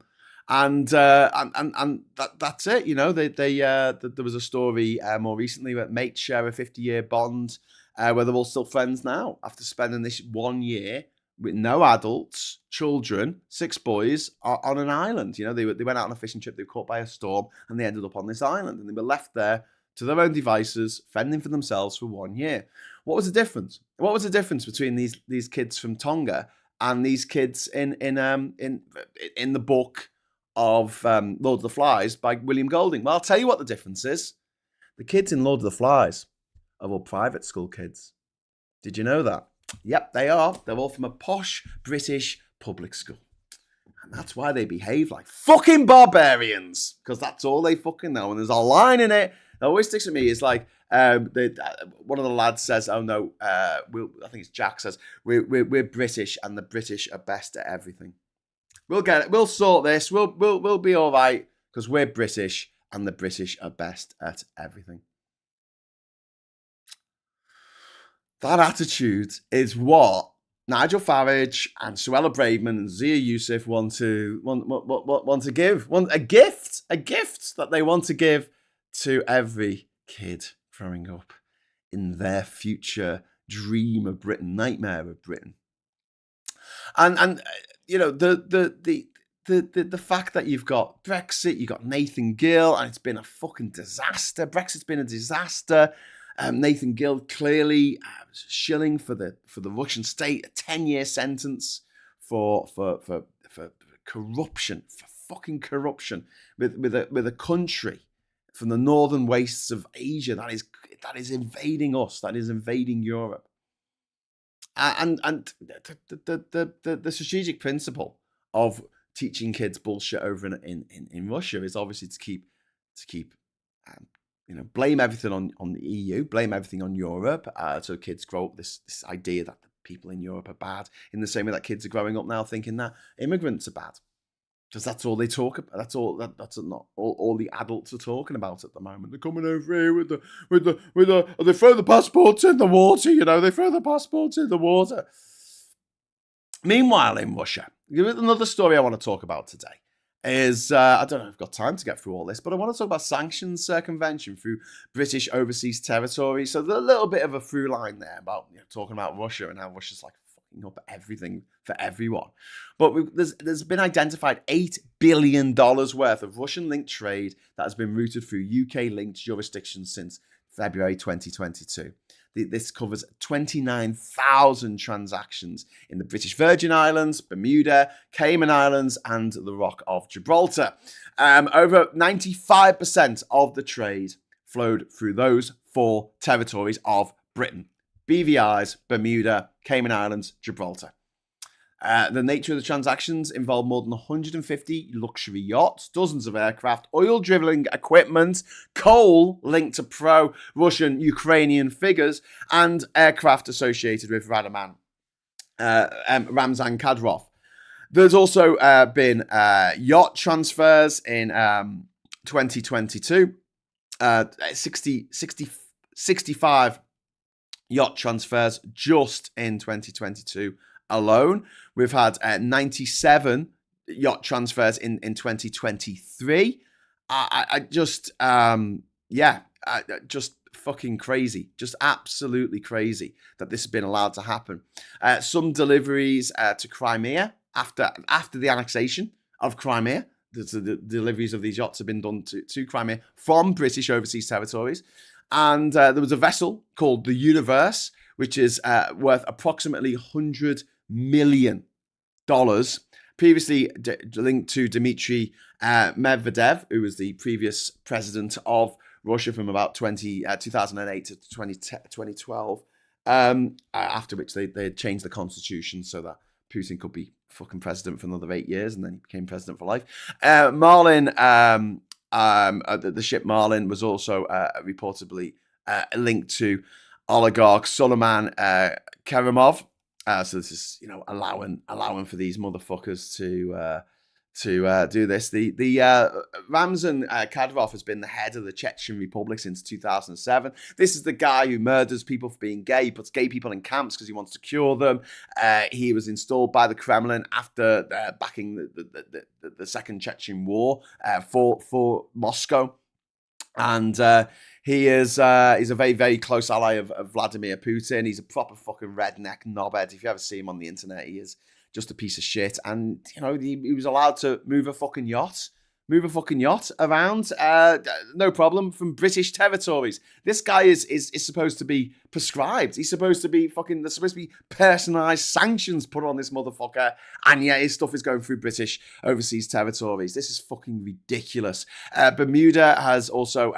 that's it. There was a story more recently where mates share a 50-year bond where they're all still friends now after spending this 1 year with no adults, children, 6 boys on an island. They went out on a fishing trip. They were caught by a storm and they ended up on this island, and they were left there to their own devices, fending for themselves for 1 year. What was the difference? What was the difference between these kids from Tonga and these kids in the book of Lord of the Flies by William Golding? Well, I'll tell you what the difference is. The kids in Lord of the Flies are all private school kids. Did you know that? Yep, they are. They're all from a posh British public school. And that's why they behave like fucking barbarians. Because that's all they fucking know. And there's a line in it that always sticks with me. It's like, one of the lads says, oh no, I think it's Jack says, we're British and the British are best at everything. We'll get it. We'll sort this. We'll be all right because we're British and the British are best at everything. That attitude is what Nigel Farage and Suella Braverman and Zia Youssef want to give. A gift that they want to give to every kid growing up in their future dream of Britain, nightmare of Britain. And the fact that you've got Brexit, you've got Nathan Gill, and it's been a fucking disaster. Brexit's been a disaster. Nathan Gill clearly shilling for the Russian state, a 10-year sentence for corruption, for fucking corruption with a country from the northern wastes of Asia that is invading us, that is invading Europe. And the strategic principle of teaching kids bullshit over in Russia is obviously to keep blame everything on the EU, blame everything on Europe, so kids grow up this idea that the people in Europe are bad, in the same way that kids are growing up now thinking that immigrants are bad. Because that's all they talk about. That's not all the adults are talking about at the moment. They're coming over here with they throw the passports in the water, they throw the passports in the water. Meanwhile, in Russia, another story I want to talk about today is, I don't know if I've got time to get through all this, but I want to talk about sanctions circumvention through British overseas territory. So there's a little bit of a through line there about talking about Russia and how Russia's like fucking up everything for everyone. But there's been identified $8 billion worth of Russian-linked trade that has been routed through UK-linked jurisdictions since February 2022. This covers 29,000 transactions in the British Virgin Islands, Bermuda, Cayman Islands, and the Rock of Gibraltar. Over 95% of the trade flowed through those 4 territories of Britain: BVIs, Bermuda, Cayman Islands, Gibraltar. The nature of the transactions involved more than 150 luxury yachts, dozens of aircraft, oil drilling equipment, coal linked to pro-Russian Ukrainian figures, and aircraft associated with Ramzan Kadyrov. There's also been yacht transfers in 2022, 65 yacht transfers just in 2022 alone. We've had 97 yacht transfers in 2023. Just fucking crazy. Just absolutely crazy that this has been allowed to happen. Some deliveries to Crimea after the annexation of Crimea. The deliveries of these yachts have been done to Crimea from British overseas territories. And there was a vessel called the Universe, which is worth approximately $100 million, previously linked to Dmitry Medvedev, who was the previous president of Russia from about 2008 to 2012, after which they changed the constitution so that Putin could be fucking president for another 8 years, and then he became president for life. Marlin, the ship Marlin was also reportedly linked to oligarch Suleiman Kerimov. So this is, allowing for these motherfuckers to do this. The Ramzan Kadyrov has been the head of the Chechen Republic since 2007. This is the guy who murders people for being gay. He puts gay people in camps because he wants to cure them. He was installed by the Kremlin after backing the Second Chechen War for Moscow. And he's a very, very close ally of Vladimir Putin. He's a proper fucking redneck knobhead. If you ever see him on the internet, he is just a piece of shit. And, he was allowed to move a fucking yacht around, no problem, from British territories. This guy is supposed to be prescribed. He's supposed to be there's supposed to be personalised sanctions put on this motherfucker, and yet his stuff is going through British overseas territories. This is fucking ridiculous. Bermuda has also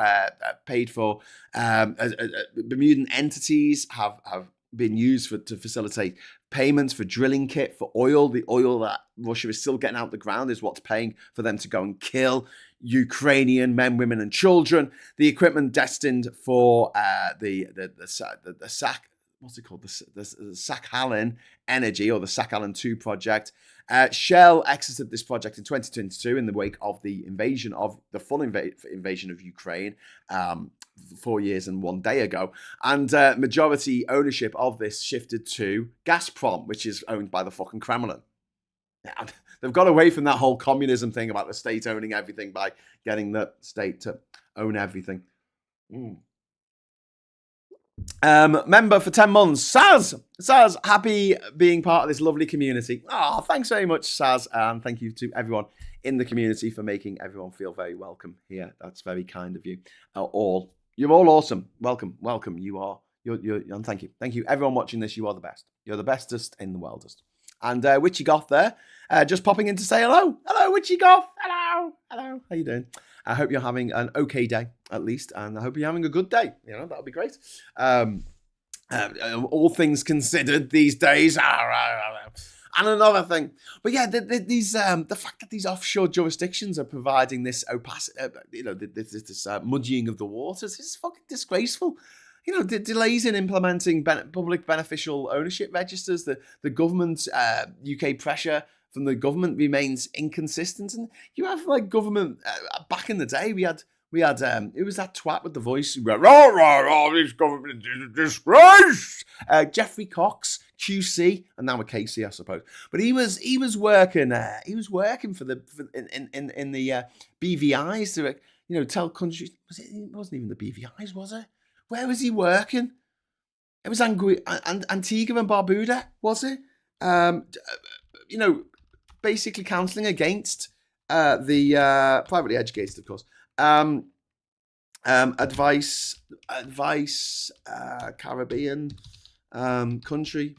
paid for, Bermudan entities have been used to facilitate payments for drilling kit for oil. The oil that Russia is still getting out the ground is what's paying for them to go and kill Ukrainian men, women, and children. The equipment destined for the Sakhalin Energy, or the Sakhalin 2 project. Shell exited this project in 2022 in the wake of the full invasion of Ukraine 4 years and 1 day ago. And majority ownership of this shifted to Gazprom, which is owned by the fucking Kremlin. Yeah, they've got away from that whole communism thing about the state owning everything by getting the state to own everything. Member for 10 months, Saz, happy being part of this lovely community. Oh, thanks very much, Saz, and thank you to everyone in the community for making everyone feel very welcome here. That's very kind of you. You're all awesome. Welcome. You're and thank you. Everyone watching this, you are the best. You're the bestest in the worldest. And Witchy Goth there, just popping in to say hello. Hello, Witchy Goth. Hello. Hello. How you doing? I hope you're having an okay day, at least. And I hope you're having a good day. You know, that would be great. All things considered these days. And another thing. But yeah, the fact that these offshore jurisdictions are providing this this muddying of the waters is fucking disgraceful. You know, the delays in implementing public beneficial ownership registers, the government's UK pressure from the government remains inconsistent. And you have like government, back in the day, we had it was that twat with the voice who went, rah, rah, rah, this government is a disgrace. Geoffrey Cox, QC, and now a Casey, I suppose. But he was working for in the BVIs to tell countries. It wasn't even the BVIs, was it? Where was he working? It was Antigua and Barbuda, was it? Basically counselling against the privately educated, of course. Advice, Caribbean country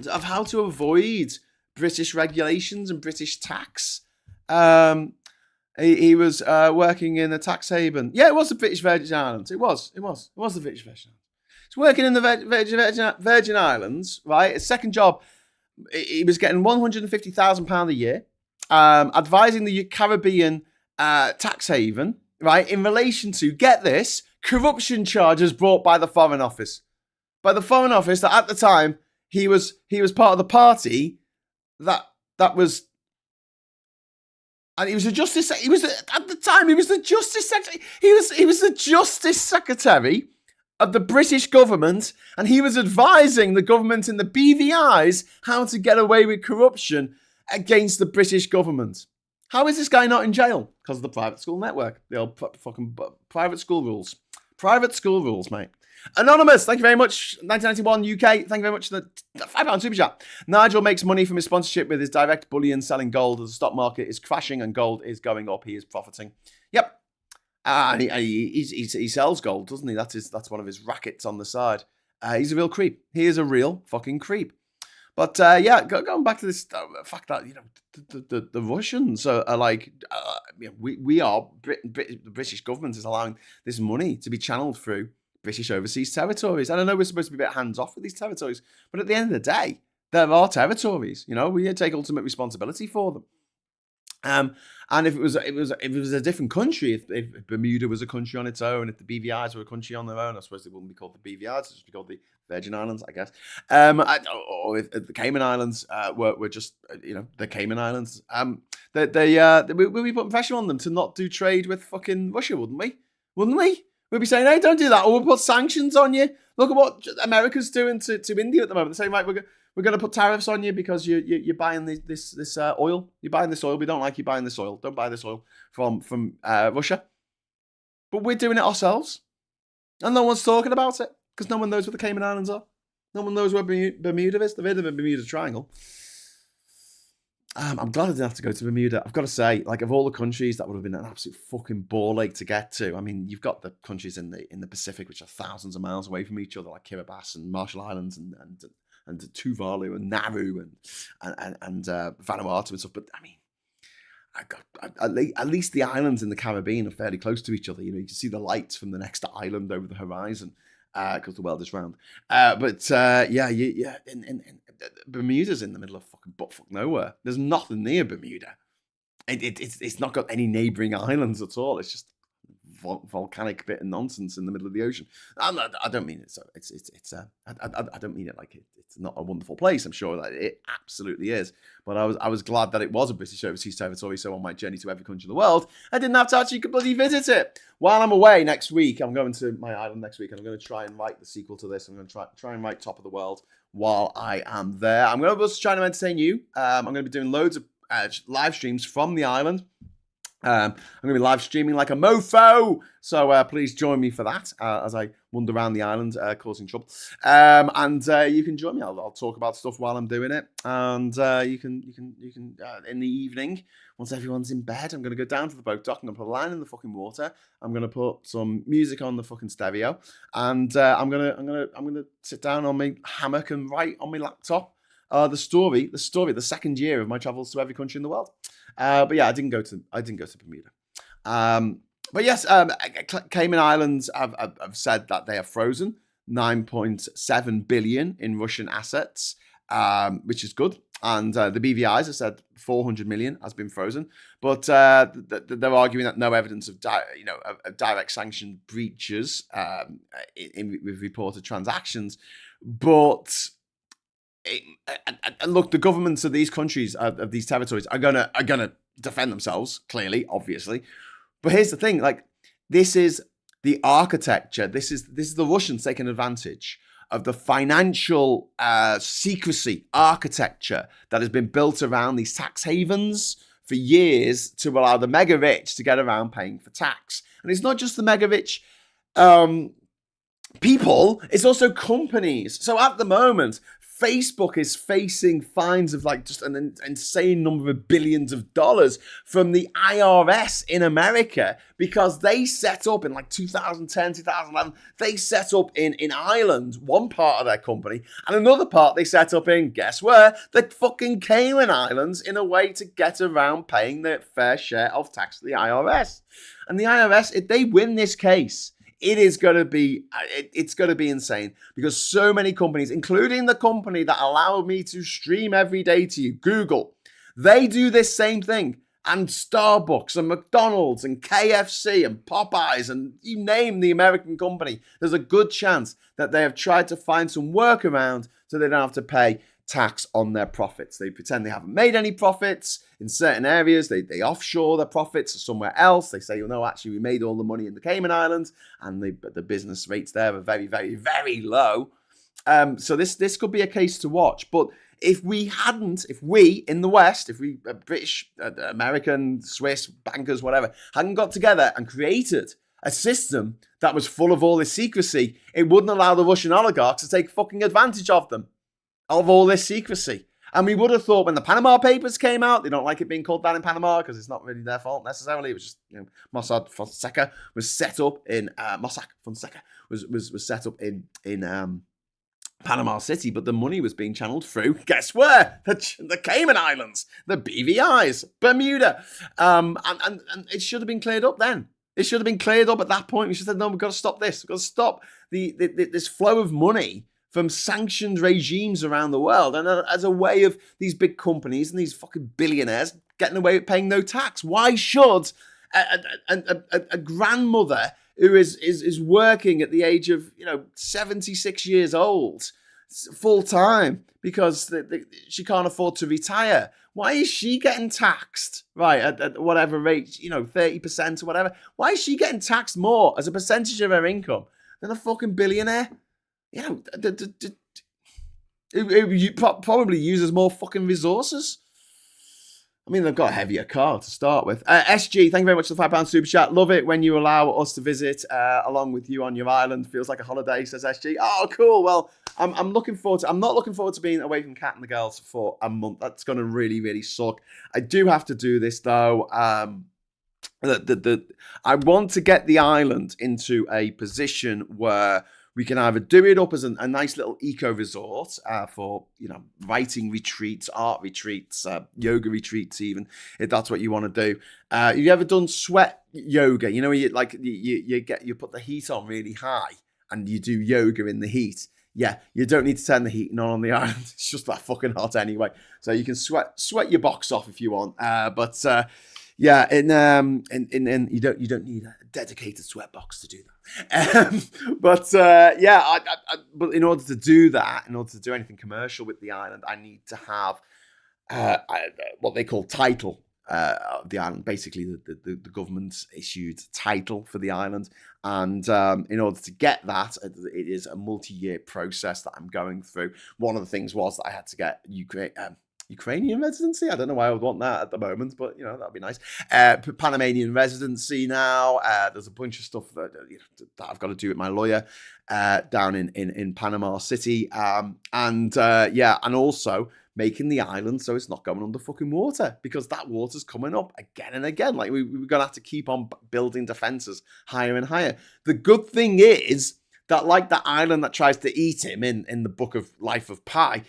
of how to avoid British regulations and British tax. He was working in a tax haven. Yeah, it was the British Virgin Islands. It was the British Virgin Islands. He's working in the Virgin Islands, right? His second job, he was getting £150,000 a year, advising the Caribbean tax haven, right, in relation to, get this, corruption charges brought by the Foreign Office. By the Foreign Office that at the time he was part of the party that was. And he was the Justice. He was at the time. He was the Justice Secretary. He was the Justice Secretary of the British government, and he was advising the government in the BVIs how to get away with corruption against the British government. How is this guy not in jail? Because of the private school network. The old fucking private school rules. Private school rules, mate. Anonymous, thank you very much. 1991 UK, thank you very much for the £5 super chat. Nigel makes money from his sponsorship with his direct bullion selling gold as the stock market is crashing and gold is going up. He is profiting. Yep. And he sells gold, doesn't he? That's one of his rackets on the side. He's a real creep. He is a real fucking creep. But going back to this fact that the Russians are like the British government is allowing this money to be channeled through British overseas territories. And I know we're supposed to be a bit hands off with these territories, but at the end of the day, there are territories. You know, we take ultimate responsibility for them. And if it was a different country, if Bermuda was a country on its own, if the BVIs were a country on their own, I suppose they wouldn't be called the BVIs, it'd just be called the Virgin Islands, I guess. Or if the Cayman Islands were just the Cayman Islands, we'd be putting pressure on them to not do trade with fucking Russia, wouldn't we? Wouldn't we? We'd be saying, hey, don't do that, or we'll put sanctions on you. Look at what America's doing to India at the moment. They're saying, right, we're going to put tariffs on you because you're buying this oil. You're buying this oil. We don't like you buying this oil. Don't buy this oil from Russia. But we're doing it ourselves. And no one's talking about it because no one knows what the Cayman Islands are. No one knows where Bermuda is. They've heard of the Bermuda Triangle. I'm glad I didn't have to go to Bermuda. I've got to say, like, of all the countries, that would have been an absolute fucking ball ache to get to. I mean, you've got the countries in the Pacific which are thousands of miles away from each other, like Kiribati and Marshall Islands and Tuvalu and Nauru and Vanuatu and stuff. But I mean, at least the islands in the Caribbean are fairly close to each other. You know, you can see the lights from the next island over the horizon because the world is round. Bermuda's in the middle of fucking buttfuck nowhere. There's nothing near Bermuda. It's not got any neighbouring islands at all. It's just volcanic bit of nonsense in the middle of the ocean. I don't mean it. I don't mean it like it's not a wonderful place. I'm sure that it absolutely is. But I was glad that it was a British overseas territory. So on my journey to every country in the world, I didn't have to actually bloody visit it. While I'm away next week, I'm going to my island next week, and I'm going to try and write the sequel to this. I'm going to try and write Top of the World while I am there. I'm going to also try to entertain you. I'm going to be doing loads of live streams from the island. I'm going to be live streaming like a mofo, so please join me for that as I wander around the island causing trouble. And you can join me. I'll talk about stuff while I'm doing it. And you can in the evening, once everyone's in bed, I'm going to go down to the boat dock. I'm going to put a line in the fucking water. I'm going to put some music on the fucking stereo, and I'm going to sit down on my hammock and write on my laptop the second year of my travels to every country in the world. But yeah, I didn't go to Bermuda. But yes, Cayman Islands have said that they have frozen 9.7 billion in Russian assets, which is good. And the BVIs have said 400 million has been frozen, but they're arguing that no evidence of direct sanction breaches with reported transactions. But look, the governments of these countries, of these territories, are gonna defend themselves, clearly, obviously. But here's the thing: like, this is the architecture. This is the Russians taking advantage of the financial secrecy architecture that has been built around these tax havens for years to allow the mega rich to get around paying for tax. And it's not just the mega rich people, it's also companies. So at the moment, Facebook is facing fines of like just an insane number of billions of dollars from the IRS in America because they set up in like 2010, 2011, they set up in Ireland, one part of their company, and another part they set up in, guess where? The fucking Cayman Islands, in a way to get around paying their fair share of tax to the IRS. And the IRS, if they win this case, it's going to be insane because so many companies, including the company that allowed me to stream every day to you, Google, they do this same thing. And Starbucks and McDonald's and KFC and Popeyes and you name the American company, there's a good chance that they have tried to find some workaround so they don't have to pay tax on their profits. They pretend they haven't made any profits in certain areas. They offshore their profits somewhere else. They say, no, actually, we made all the money in the Cayman Islands, and the business rates there are very, very, very low. So this could be a case to watch. But if we in the West, if we British, American, Swiss bankers, whatever, hadn't got together and created a system that was full of all this secrecy, it wouldn't allow the Russian oligarchs to take fucking advantage of them. Of all this secrecy. And we would have thought when the Panama Papers came out, they don't like it being called that in Panama because it's not really their fault necessarily. It was just, Mossack Fonseca was set up in Mossack Fonseca was set up in Panama City, but the money was being channeled through, guess where? The Cayman Islands, the BVIs, Bermuda. And it should have been cleared up then. It should have been cleared up at that point. We should have said, no, we've got to stop this. We've got to stop this flow of money from sanctioned regimes around the world, and as a way of these big companies and these fucking billionaires getting away with paying no tax. Why should a grandmother who is working at the age of 76 years old full time because she can't afford to retire? Why is she getting taxed, right, at whatever rate, 30% or whatever? Why is she getting taxed more as a percentage of her income than a fucking billionaire? It probably uses more fucking resources. I mean, they've got a heavier car to start with. SG, thank you very much for the £5 super chat. Love it when you allow us to visit along with you on your island. Feels like a holiday, says SG. Oh, cool. Well, I'm looking forward to. I'm not looking forward to being away from Cat and the girls for a month. That's going to really, really suck. I do have to do this though. I want to get the island into a position where we can either do it up as a nice little eco-resort for, writing retreats, art retreats, yoga retreats even, if that's what you want to do. Have you ever done sweat yoga? Where you put the heat on really high and you do yoga in the heat. Yeah, you don't need to turn the heat on the island. It's just that fucking hot anyway. So you can sweat your box off if you want. Yeah, and you don't need a dedicated sweat box to do that. But in order to do that, in order to do anything commercial with the island, I need to have what they call title of the island. Basically, the government's issued title for the island, and in order to get that, it is a multi-year process that I'm going through. One of the things was that I had to get Ukrainian residency. I don't know why I would want that at the moment, but that'd be nice. Panamanian residency now. There's a bunch of stuff that I've got to do with my lawyer down in Panama City, and also making the island so it's not going under fucking water, because that water's coming up again and again. Like we're gonna have to keep on building defenses higher and higher. The good thing is that, like that island that tries to eat him in the book of Life of Pi,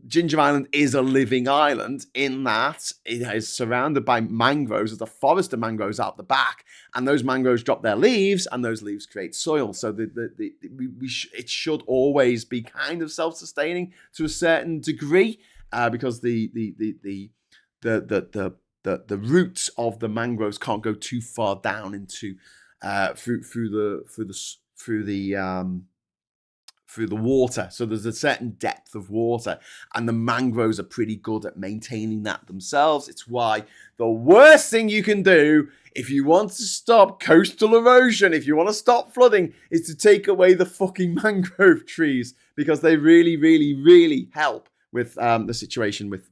Ginger Island is a living island in that it is surrounded by mangroves. There's a forest of mangroves out the back, and those mangroves drop their leaves, and those leaves create soil. So it should always be kind of self-sustaining to a certain degree, because the roots of the mangroves can't go too far down into through the water. So there's a certain depth of water, and the mangroves are pretty good at maintaining that themselves. It's why the worst thing you can do if you want to stop coastal erosion, if you want to stop flooding, is to take away the fucking mangrove trees, because they really, really, really help with the situation with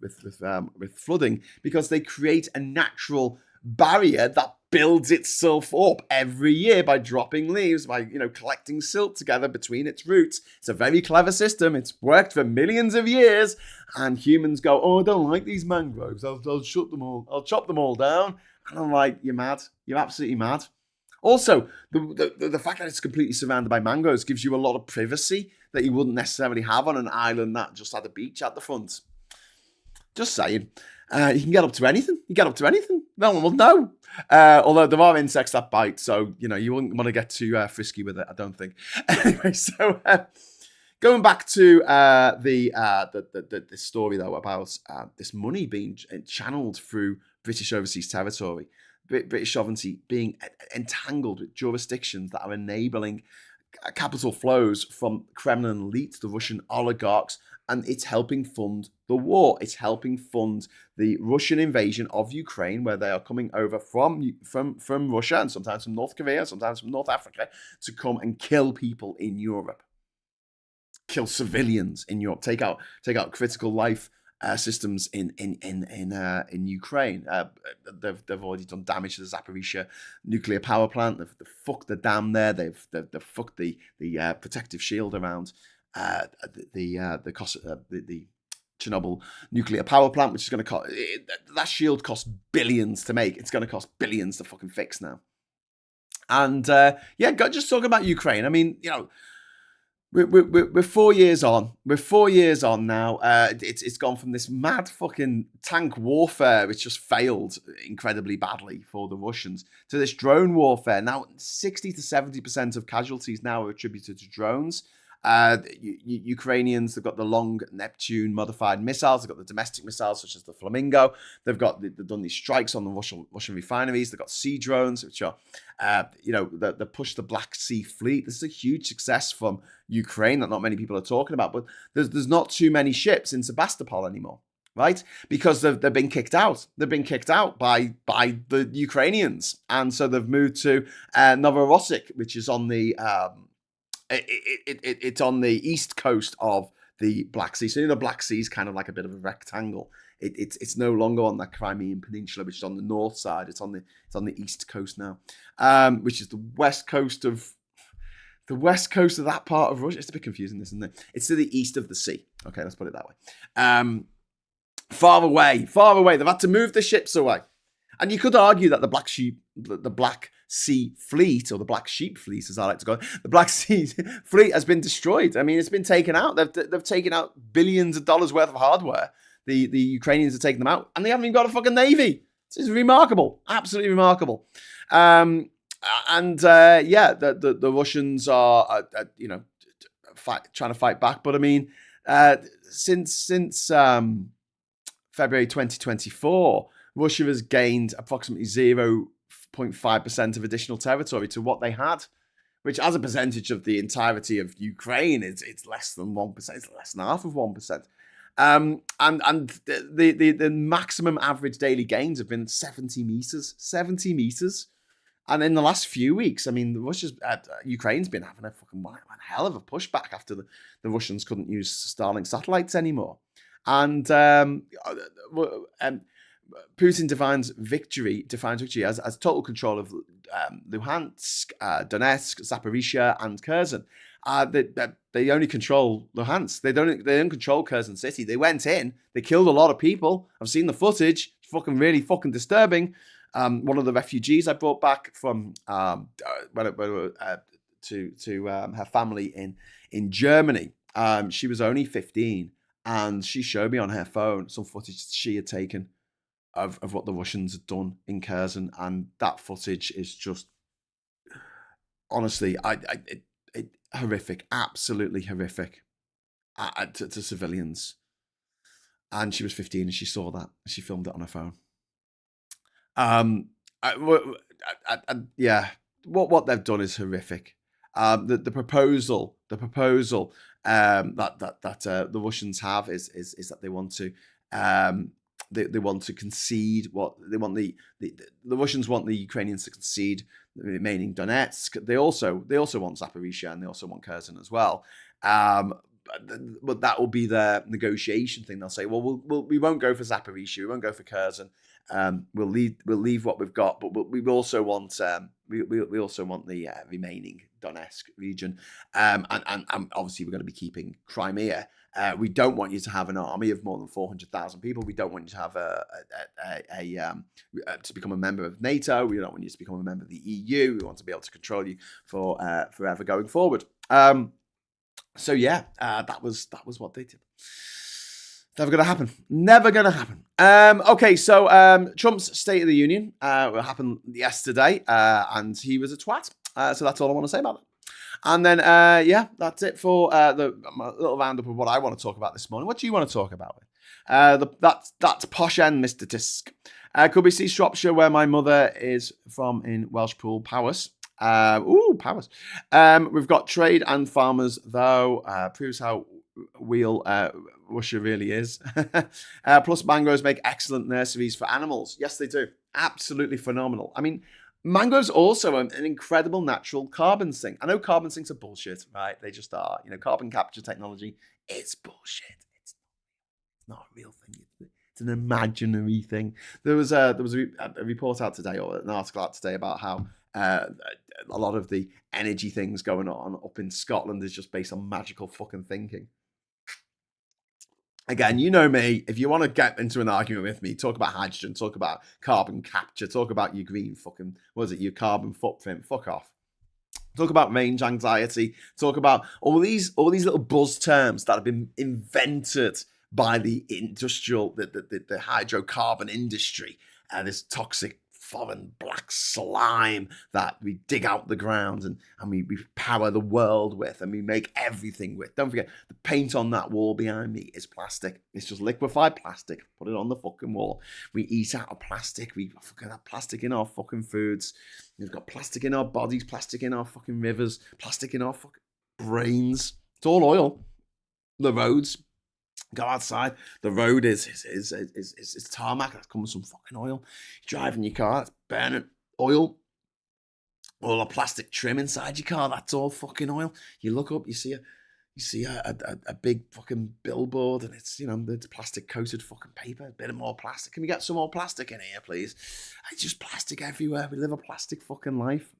flooding, because they create a natural barrier that builds itself up every year by dropping leaves, by collecting silt together between its roots. It's a very clever system. It's worked for millions of years, and humans go, "Oh, I don't like these mangroves. I'll shut them all. I'll chop them all down." And I'm like, "You're mad. You're absolutely mad." Also, the fact that it's completely surrounded by mangroves gives you a lot of privacy that you wouldn't necessarily have on an island that just had a beach at the front. Just saying. You can get up to anything. You get up to anything. No one will know. Although there are insects that bite, so you wouldn't want to get too frisky with it, I don't think. Anyway, so going back to the story though about this money being channeled through British overseas territory, British sovereignty being entangled with jurisdictions that are enabling capital flows from Kremlin elites, the Russian oligarchs, and it's helping fund the war. It's helping fund the Russian invasion of Ukraine, where they are coming over from Russia, and sometimes from North Korea, sometimes from North Africa, to come and kill people in Europe, kill civilians in Europe, take out critical life systems in Ukraine. They've already done damage to the Zaporizhia nuclear power plant. They've fucked the dam there. They've fucked the protective shield around the Chernobyl nuclear power plant, which is going to cost, that shield costs billions to make. It's going to cost billions to fucking fix now. And just talking about Ukraine. I mean, we're 4 years on. We're 4 years on now. It's gone from this mad fucking tank warfare, which just failed incredibly badly for the Russians, to this drone warfare. Now, 60 to 70% of casualties now are attributed to drones. Ukrainians, they've got the long Neptune modified missiles. They've got the domestic missiles such as the Flamingo. They've done these strikes on the Russian refineries. They've got sea drones, which are, they push the Black Sea Fleet. This is a huge success from Ukraine that not many people are talking about. But there's not too many ships in Sebastopol anymore, right? Because they've been kicked out. They've been kicked out by the Ukrainians, and so they've moved to Novorossiysk, which is on the it's on the east coast of the Black Sea. So the Black Sea is kind of like a bit of a rectangle. It's no longer on the Crimean Peninsula, which is on the north side. It's on the east coast now, which is the west coast of that part of Russia. It's a bit confusing, isn't it? It's to the east of the sea. Okay, let's put it that way. Far away. They've had to move the ships away. And you could argue that the Black Sea Fleet, or the Black Sheep Fleet, as I like to call it, the Black Sea Fleet has been destroyed. I mean, it's been taken out. They've taken out billions of dollars worth of hardware. The Ukrainians have taken them out, and they haven't even got a fucking navy. This is remarkable, absolutely remarkable. The Russians are trying to fight back, but I mean, since February 2024. Russia has gained approximately 0.5% of additional territory to what they had, which as a percentage of the entirety of Ukraine, it's less than 1%. It's less than half of 1%. And the maximum average daily gains have been 70 meters. And in the last few weeks, I mean, Ukraine's been having a fucking one hell of a pushback after the Russians couldn't use Starlink satellites anymore. And Putin defines victory as total control of Luhansk, Donetsk, Zaporizhia, and Kherson. They only control Luhansk. They don't control Kherson City. They went in. They killed a lot of people. I've seen the footage. It's really fucking disturbing. One of the refugees I brought back from her family in Germany. She was only 15, and she showed me on her phone some footage she had taken of what the Russians had done in Kherson, and that footage is just honestly, horrific, absolutely horrific to civilians. And she was 15 and she saw that. She filmed it on her phone. Yeah, what they've done is horrific. The proposal that the Russians have is that they want to they want to concede what they want the Russians want the Ukrainians to concede the remaining Donetsk. They also want Zaporizhia, and they also want Kherson as well. But that will be their negotiation thing. They'll say, well, we won't go for Zaporizhia, we won't go for Kherson. We'll leave what we've got, but we also want we also want the remaining Donetsk region, and obviously we're going to be keeping Crimea. We don't want you to have an army of more than 400,000 people. We don't want you to have to become a member of NATO. We don't want you to become a member of the EU. We want to be able to control you for forever going forward. So yeah, that was what they did. Never going to happen. Never going to happen. Okay, so Trump's State of the Union happened yesterday, and he was a twat. So that's all I want to say about it. And then, yeah, that's it for the little roundup of what I want to talk about this morning. What do you want to talk about? That's posh end, Mr. Tisk. Could we see Shropshire, where my mother is from, in Welshpool, Powys? Powers. We've got trade and farmers, though. Proves how real Russia really is. Plus, mangroves make excellent nurseries for animals. Yes, they do. Absolutely phenomenal. I mean, mangroves also an incredible natural carbon sink. I know carbon sinks are bullshit, right? They just are. You know, carbon capture technology, it's bullshit. It's not a real thing. It's an imaginary thing. There was a report out today, or an article out today, about how a lot of the energy things going on up in Scotland is just based on magical fucking thinking. Again, you know me. If you want to get into an argument with me, talk about hydrogen, talk about carbon capture, talk about your green fucking, your carbon footprint, fuck off. Talk about range anxiety, talk about all these little buzz terms that have been invented by the industrial, the hydrocarbon industry, and this toxic foreign black slime that we dig out the ground and we power the world with, and we make everything with. Don't forget, the paint on that wall behind me is plastic. It's just liquefied plastic. Put it on the fucking wall. We eat out of plastic. We fucking have plastic in our fucking foods. We've got plastic in our bodies, plastic in our fucking rivers, plastic in our fucking brains. It's all oil. The roads. Go outside. The road is tarmac. That comes from fucking oil. You're driving your car. It's burning oil. All the plastic trim inside your car. That's all fucking oil. You look up. You see a big fucking billboard, and it's it's plastic coated fucking paper. A bit of more plastic. Can we get some more plastic in here, please? It's just plastic everywhere. We live a plastic fucking life.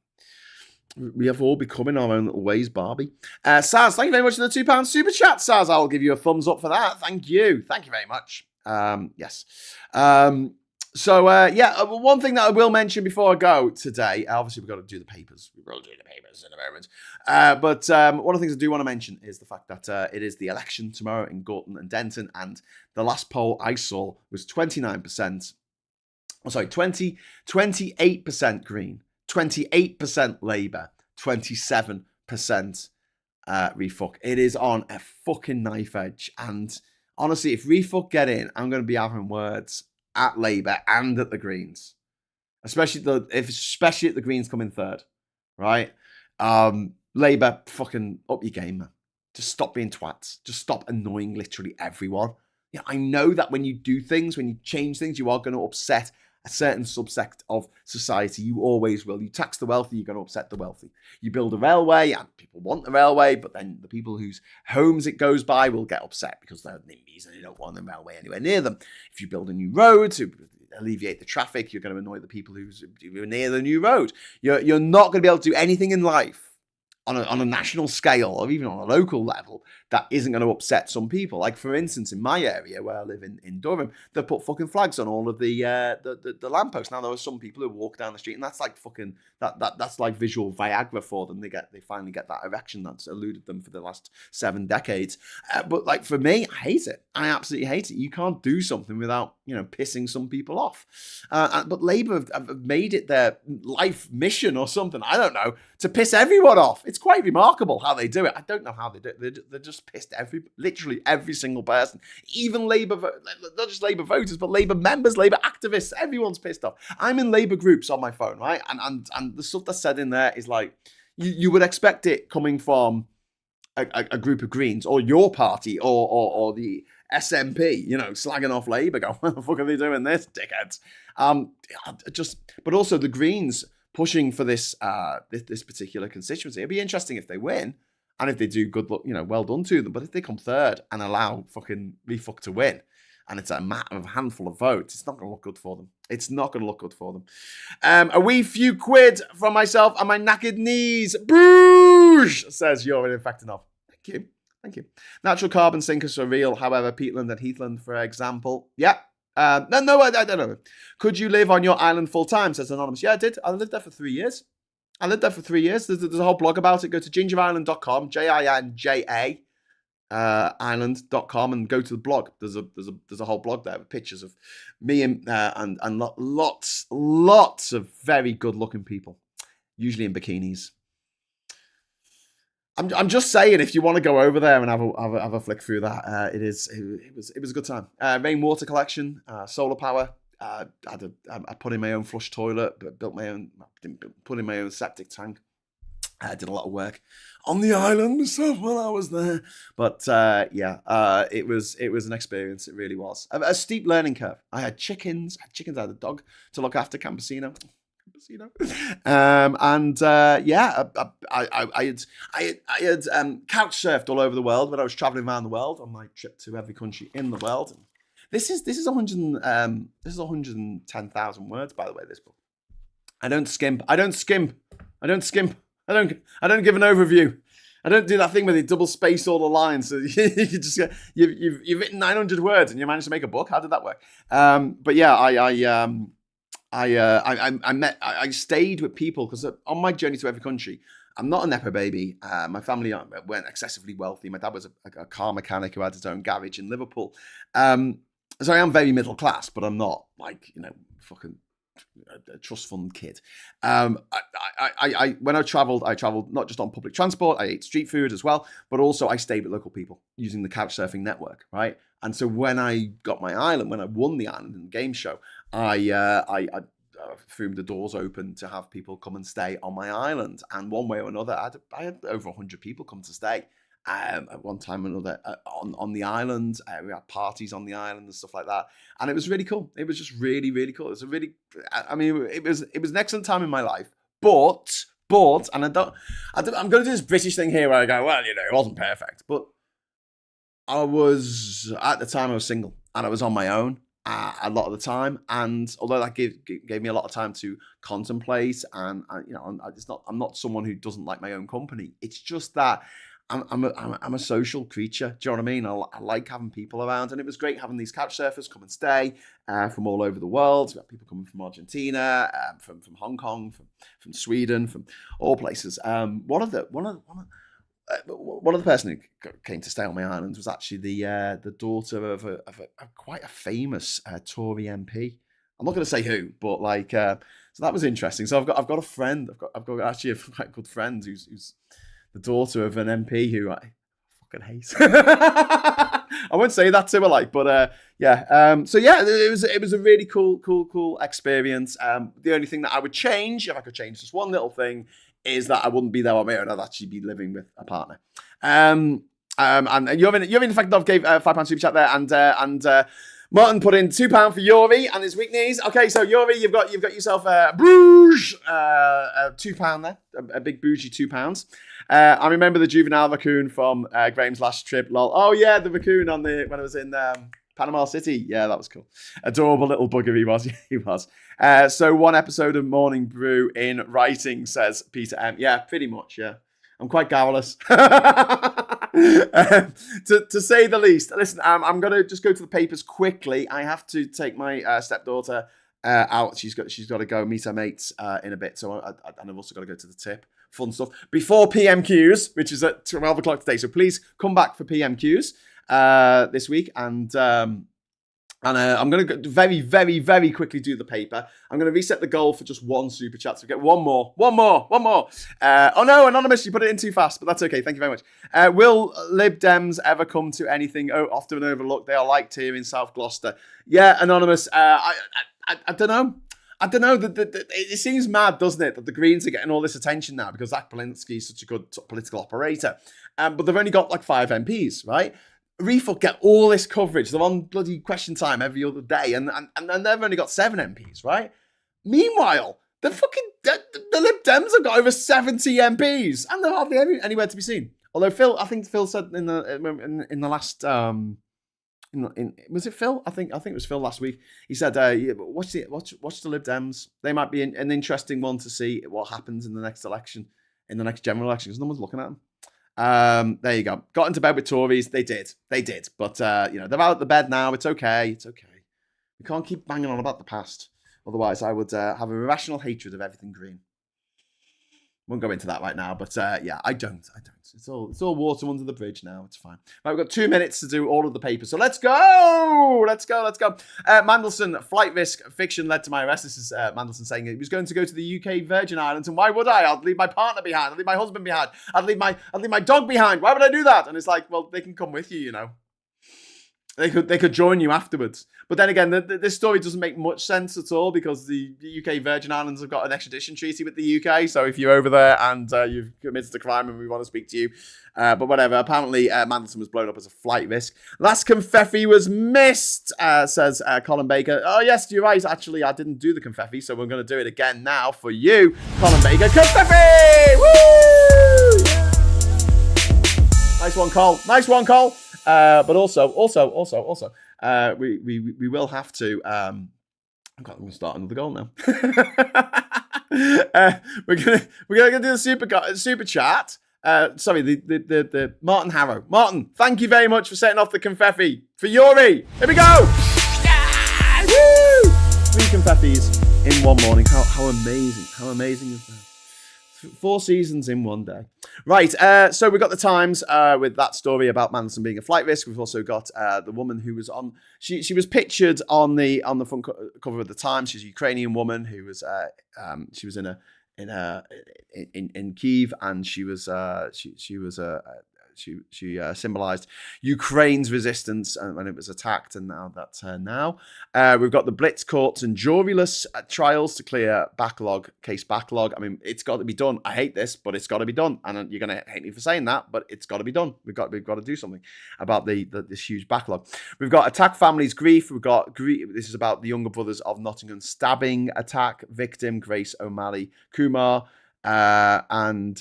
We have all become in our own little ways, Barbie. Saz, thank you very much for the £2 super chat, Saz. I'll give you a thumbs up for that. Thank you. Thank you very much. Yes. One thing that I will mention before I go today, obviously we've got to do the papers. We will do the papers in a moment. But one of the things I do want to mention is the fact that it is the election tomorrow in Gorton and Denton, and the last poll I saw was 28% Green, 28% Labour, 27% Refuck. It is on a fucking knife edge. And honestly, if Refuck get in, I'm going to be having words at Labour and at the Greens. Especially if the Greens come in third, right? Labour, fucking up your game, man. Just stop being twats. Just stop annoying literally everyone. Yeah, I know that when you do things, when you change things, you are going to upset a certain subsect of society. You always will. You tax the wealthy, you're going to upset the wealthy. You build a railway, and people want the railway, but then the people whose homes it goes by will get upset because they're NIMBYs and they don't want the railway anywhere near them. If you build a new road to alleviate the traffic, you're going to annoy the people who are near the new road. You're not going to be able to do anything in life on a national scale or even on a local level that isn't going to upset some people. Like, for instance, in my area where I live in Durham, they put fucking flags on all of the lampposts. Now, there are some people who walk down the street, and that's like fucking that's like visual Viagra for them. They finally get that erection that's eluded them for the last 7 decades. But like, for me, I hate it. I absolutely hate it. You can't do something without, pissing some people off. But Labour have made it their life mission or something, I don't know, to piss everyone off. It's quite remarkable how they do it. I don't know how they do it. They're just pissed literally every single person. Even Labour, not just Labour voters, but Labour members, Labour activists, everyone's pissed off. I'm in Labour groups on my phone, right? And the stuff that's said in there is like, you would expect it coming from a group of Greens or your party or the SNP, slagging off Labour, going, what the fuck are they doing this, dickheads? But also the Greens pushing for this particular constituency. It'd be interesting if they win, and if they do, good luck, well done to them. But if they come third and allow fucking refuck to win, and it's a matter of a handful of votes, it's not going to look good for them. It's not going to look good for them. A wee few quid from myself and my knackered knees. Brew says you're infected off. Thank you. Natural carbon sinkers are real. However, peatland and heathland, for example. Yeah. I don't know. Could you live on your island full time? Says Anonymous. Yeah, I did. I lived there for 3 years. There's a whole blog about it. Go to gingerisland.com, Jinja, island.com, and go to the blog. There's a whole blog there with pictures of me and lots of very good looking people, usually in bikinis. I'm just saying, if you want to go over there and have a flick through that, it was a good time. Rainwater collection, solar power. I put in my own flush toilet, but put in my own septic tank. I did a lot of work on the island myself while I was there. But it was an experience. It really was a steep learning curve. I had chickens. I had a dog to look after, Campesino. I had couch surfed all over the world when I was traveling around the world on my trip to every country in the world. This is 110,000 words, by the way. This book. I don't skimp. I don't give an overview. I don't do that thing where they double space all the lines. So you've written 900 words and you managed to make a book. How did that work? I stayed with people because on my journey to every country, I'm not a Nepo baby. My family weren't excessively wealthy. My dad was a car mechanic who had his own garage in Liverpool. So I am very middle class, but I'm not like, fucking a trust fund kid. When I traveled not just on public transport. I ate street food as well, but also I stayed with local people using the couch surfing network, right? And so when I got my island, when I won the island in the game show, I threw the doors open to have people come and stay on my island. And one way or another, I had over 100 people come to stay at one time or another on the island. We had parties on the island and stuff like that, and it was really cool. It was just really, really cool. It was it was an excellent time in my life. But and I'm going to do this British thing here where I go, well, it wasn't perfect, but at the time I was single and I was on my own a lot of the time, and although that gave me a lot of time to contemplate, and I'm not someone who doesn't like my own company. It's just that I'm a social creature. Do you know what I mean? I like having people around, and it was great having these couch surfers come and stay from all over the world. We had people coming from Argentina, from Hong Kong, from Sweden, from all places. One of the person who came to stay on my island was actually the daughter of a quite a famous Tory MP. I'm not going to say who, but so that was interesting. So I've got a friend. I've got actually a quite good friend who's the daughter of an MP who I fucking hate. I won't say that to her, but it was a really cool experience. The only thing that I would change, if I could change just one little thing, is that I wouldn't be there on my own. I'd actually be living with a partner. And you're in fact, Dove gave £5 super chat there, and Martin put in £2 for Yuri and his weak knees. Okay, so Yuri, you've got yourself a Bruges, £2 there, a big bougie £2. I remember the juvenile raccoon from Graham's last trip. Lol. Oh yeah, the raccoon when I was in Panama City. Yeah, that was cool. Adorable little bugger he was. He was. So one episode of Morning Brew in writing, says Peter M. Yeah, pretty much. Yeah, I'm quite garrulous. To say the least. Listen, I'm going to just go to the papers quickly. I have to take my stepdaughter out. She's got to go meet her mates in a bit. So and I've also got to go to the tip. Fun stuff. Before PMQs, which is at 12 o'clock today. So please come back for PMQs this week. And I'm going to very, very, very quickly do the paper. I'm going to reset the goal for just one super chat. So we get one more. Oh no, Anonymous, you put it in too fast, but that's okay. Thank you very much. Will Lib Dems ever come to anything often overlooked? They are liked here in South Gloucester. Yeah, Anonymous, I don't know. I don't know. It seems mad, doesn't it, that the Greens are getting all this attention now because Zach Polinsky is such a good political operator. But they've only got like 5 MPs, right? Refuck get all this coverage. They're on bloody Question Time every other day, and they've only got 7 MPs, right? Meanwhile, the Lib Dems have got over 70 MPs, and they're hardly anywhere to be seen. Although I think Phil said in the last was it Phil? I think it was Phil last week. He said, watch the Lib Dems. They might be an interesting one to see what happens in the next election, in the next general election, because no one's looking at them. There you go. Got into bed with Tories. They did. But they're out of the bed now. It's okay. We can't keep banging on about the past. Otherwise, I would have a irrational hatred of everything green. Won't go into that right now, but yeah, I don't. It's all water under the bridge now. It's fine. Right, we've got 2 minutes to do all of the papers, so let's go. Mandelson, flight risk fiction led to my arrest. This is Mandelson saying he was going to go to the UK Virgin Islands, and why would I? I'd leave my partner behind. I'd leave my husband behind. I'd leave my dog behind. Why would I do that? And it's like, well, they can come with you, They could join you afterwards. But then again, this story doesn't make much sense at all because the UK Virgin Islands have got an extradition treaty with the UK. So if you're over there and you've committed a crime and we want to speak to you, but whatever. Apparently, Mandelson was blown up as a flight risk. Last confetti was missed, says Colin Baker. Oh yes, you're right. Actually, I didn't do the confetti, so we're going to do it again now for you, Colin Baker. Confetti! Woo! Yeah. Nice one, Cole. But also, we will have to. I'm going to start another goal now. We're gonna do the super chat. Sorry, the Martin Harrow. Martin, thank you very much for setting off the confetti for Yuri. Here we go. Yeah! Woo! 3 confettis in one morning. How amazing! How amazing is that? 4 seasons in one day. Right, so we've got the Times with that story about Mandelson being a flight risk. We've also got the woman who was on. She was pictured on the front cover of the Times. She's a Ukrainian woman who was she was in Kyiv, and she symbolized Ukraine's resistance when it was attacked, and now that's her now. We've got the Blitz courts and juryless trials to clear case backlog. I mean, it's got to be done. I hate this, but it's got to be done. And you're going to hate me for saying that, but it's got to be done. We've got to do something about this huge backlog. We've got Attack Families Grief. We've got this is about the younger brothers of Nottingham stabbing attack victim Grace O'Malley Kumar. And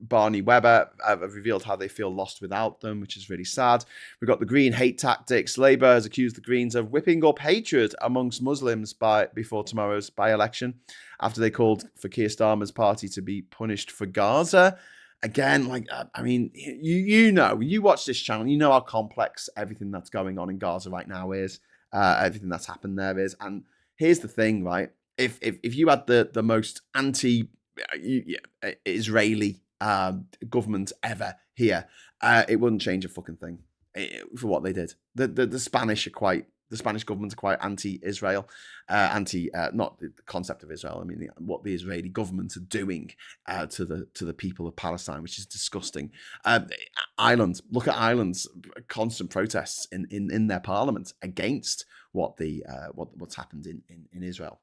Barney Webber have revealed how they feel lost without them, which is really sad. We've got the Green hate tactics. Labour has accused the Greens of whipping up hatred amongst Muslims before tomorrow's by-election, after they called for Keir Starmer's party to be punished for Gaza. Again, I mean, you watch this channel, you know how complex everything that's going on in Gaza right now is, everything that's happened there is. And here's the thing, right? If you had the most Israeli government ever here, it wouldn't change a fucking thing for what they did. The Spanish government are quite anti-Israel, not the concept of Israel. I mean, what the Israeli government are doing to the people of Palestine, which is disgusting. Ireland, look at Ireland's constant protests in their parliament against what's happened in Israel.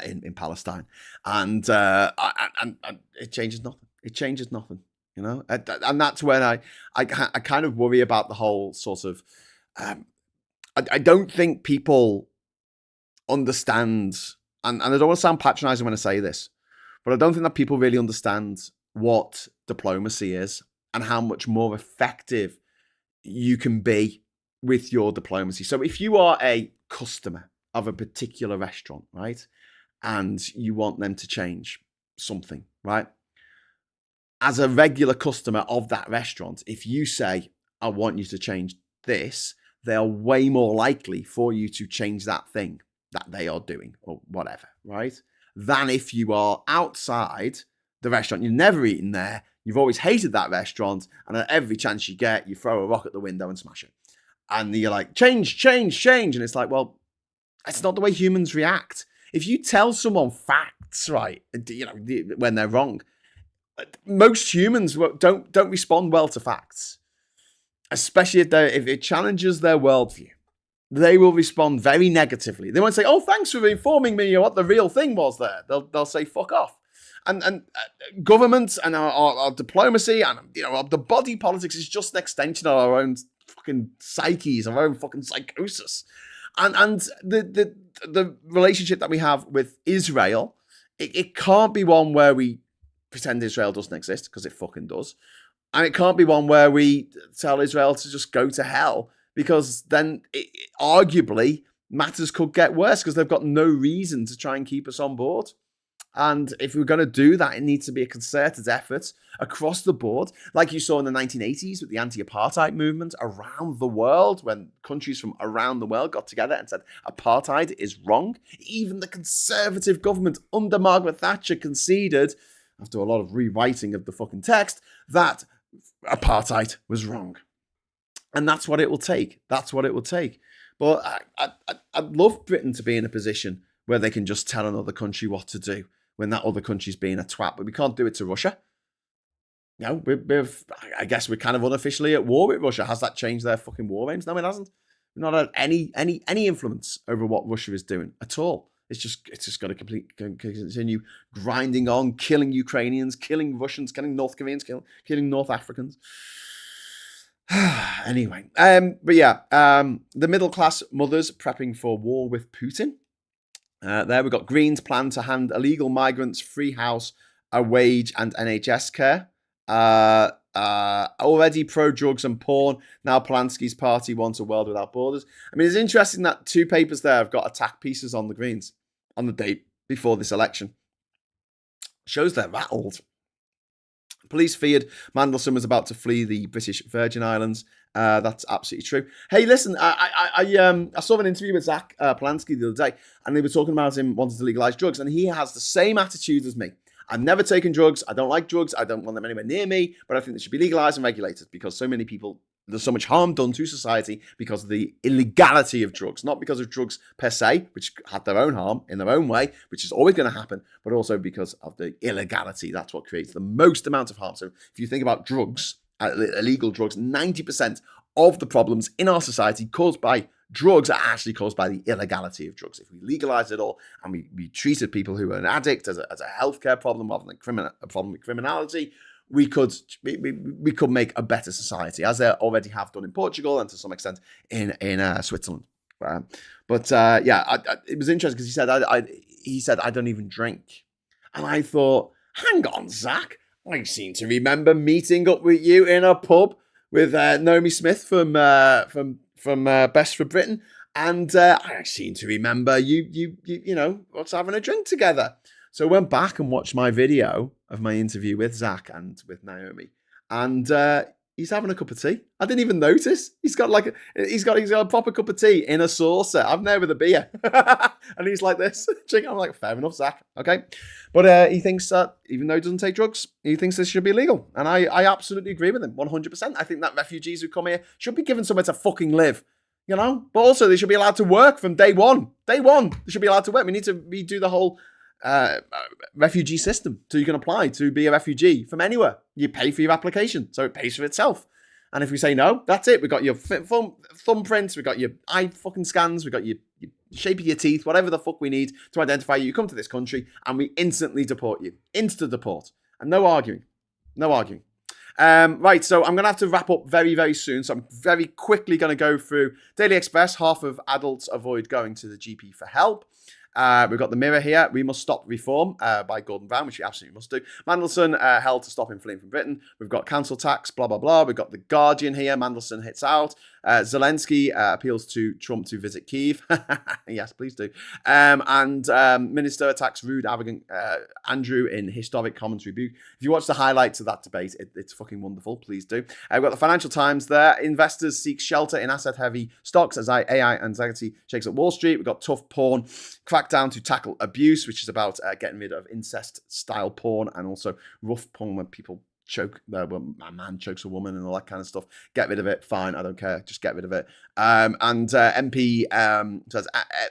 In Palestine, and it changes nothing. It changes nothing, and that's when I kind of worry about the whole sort of. I don't think people understand, and I don't want to sound patronising when I say this, but I don't think that people really understand what diplomacy is and how much more effective you can be with your diplomacy. So if you are a customer of a particular restaurant, right, and you want them to change something, right, as a regular customer of that restaurant, if you say, I want you to change this, they are way more likely for you to change that thing that they are doing or whatever, right? Than if you are outside the restaurant, you've never eaten there, you've always hated that restaurant, and at every chance you get, you throw a rock at the window and smash it. And you're like, change, change, change. And it's like, well, that's not the way humans react. If you tell someone facts, right, when they're wrong, most humans don't respond well to facts, especially if it challenges their worldview. They will respond very negatively. They won't say, "Oh, thanks for informing me what the real thing was there." They'll say, "Fuck off." And governments and our diplomacy and the body politics is just an extension of our own fucking psyches, our own fucking psychosis. And the relationship that we have with Israel, it can't be one where we pretend Israel doesn't exist, because it fucking does. And it can't be one where we tell Israel to just go to hell, because then arguably matters could get worse, because they've got no reason to try and keep us on board. And if we're going to do that, it needs to be a concerted effort across the board, like you saw in the 1980s with the anti-apartheid movement around the world, when countries from around the world got together and said apartheid is wrong. Even the conservative government under Margaret Thatcher conceded, after a lot of rewriting of the fucking text, that apartheid was wrong. And that's what it will take. That's what it will take. But I'd love Britain to be in a position where they can just tell another country what to do when that other country's being a twat. But we can't do it to Russia. I guess we're kind of unofficially at war with Russia. Has that changed their fucking war aims? No, it hasn't. We've not had any influence over what Russia is doing at all. It's just got to continue grinding on, killing Ukrainians, killing Russians, killing North Koreans, killing North Africans. Anyway, but yeah, the middle class mothers prepping for war with Putin. There we've got Greens plan to hand illegal migrants free house, a wage, and NHS care. Already pro-drugs and porn. Now Polanski's party wants a world without borders. I mean, it's interesting that two papers there have got attack pieces on the Greens on the date before this election. Shows they're rattled. Police feared Mandelson was about to flee the British Virgin Islands. That's absolutely true. Hey, listen, I saw an interview with Zach Polanski the other day, and they were talking about him wanting to legalize drugs, and he has the same attitude as me. I've never taken drugs. I don't like drugs. I don't want them anywhere near me, but I think they should be legalized and regulated, because so many people, there's so much harm done to society because of the illegality of drugs, not because of drugs per se, which have their own harm in their own way, which is always going to happen, but also because of the illegality. That's what creates the most amount of harm. So if you think about drugs, illegal drugs, 90% of the problems in our society caused by drugs are actually caused by the illegality of drugs. If we legalized it all and we treated people who are an addict as a healthcare problem rather than a problem with criminality, we could make a better society, as they already have done in Portugal and to some extent in Switzerland. It was interesting because he said I don't even drink, and I thought, hang on, Zach, I seem to remember meeting up with you in a pub with Naomi Smith from Best for Britain, and I seem to remember you us having a drink together. So I went back and watched my video of my interview with Zach and with Naomi, and he's having a cup of tea. I didn't even notice. He's got a proper cup of tea in a saucer. I'm there with a beer, and he's like this. I'm like, fair enough, Zach. Okay, but he thinks that even though he doesn't take drugs, he thinks this should be illegal, and I absolutely agree with him 100%. I think that refugees who come here should be given somewhere to fucking live. But also they should be allowed to work from day one. Day one, they should be allowed to work. We need to redo the whole refugee system so you can apply to be a refugee from anywhere. You pay for your application, so it pays for itself. And if we say no, that's it. We've got your thumbprints, we've got your eye fucking scans, we've got your shape of your teeth, whatever the fuck we need to identify you. You come to this country and we instantly deport you. Insta-deport. And no arguing. No arguing. Right, so I'm going to have to wrap up very, very soon. So I'm very quickly going to go through Daily Express. Half of adults avoid going to the GP for help. We've got the Mirror here. We must stop reform by Gordon Brown, which we absolutely must do. Mandelson held to stop him fleeing from Britain. We've got council tax, blah, blah, blah. We've got the Guardian here. Mandelson hits out. Zelensky appeals to Trump to visit Kyiv. Yes, please do. And Minister attacks rude, arrogant Andrew in historic commentary book. If you watch the highlights of that debate, it's fucking wonderful. Please do. We've got the Financial Times there. Investors seek shelter in asset-heavy stocks as AI anxiety shakes up Wall Street. We've got Tough Porn, crackdown to tackle abuse, which is about getting rid of incest-style porn, and also rough porn when people choke, when a man chokes a woman and all that kind of stuff. Get rid of it. Fine. I don't care. Just get rid of it. And MP says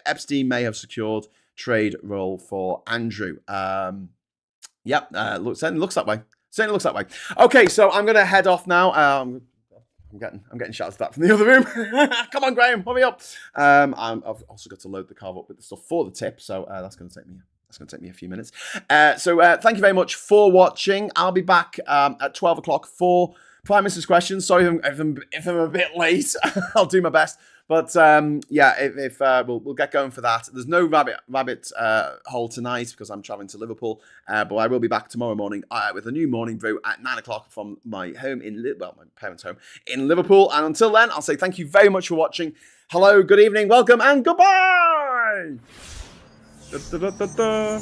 Epstein may have secured trade role for Andrew. Yep. Certainly looks that way. Certainly looks that way. Okay, so I'm going to head off now. I'm getting shouts at that from the other room. Come on, Graham, hurry up. I've also got to load the car up with the stuff for the tip, so that's going to take me a few minutes. So thank you very much for watching. I'll be back at 12 o'clock for Prime Minister's questions. Sorry if I'm a bit late. I'll do my best. But yeah, if we'll get going for that. There's no rabbit hole tonight because I'm traveling to Liverpool. But I will be back tomorrow morning with a new morning brew at 9 o'clock from my home my parents' home in Liverpool. And until then, I'll say thank you very much for watching. Hello, good evening, welcome, and goodbye. Da, da, da, da, da.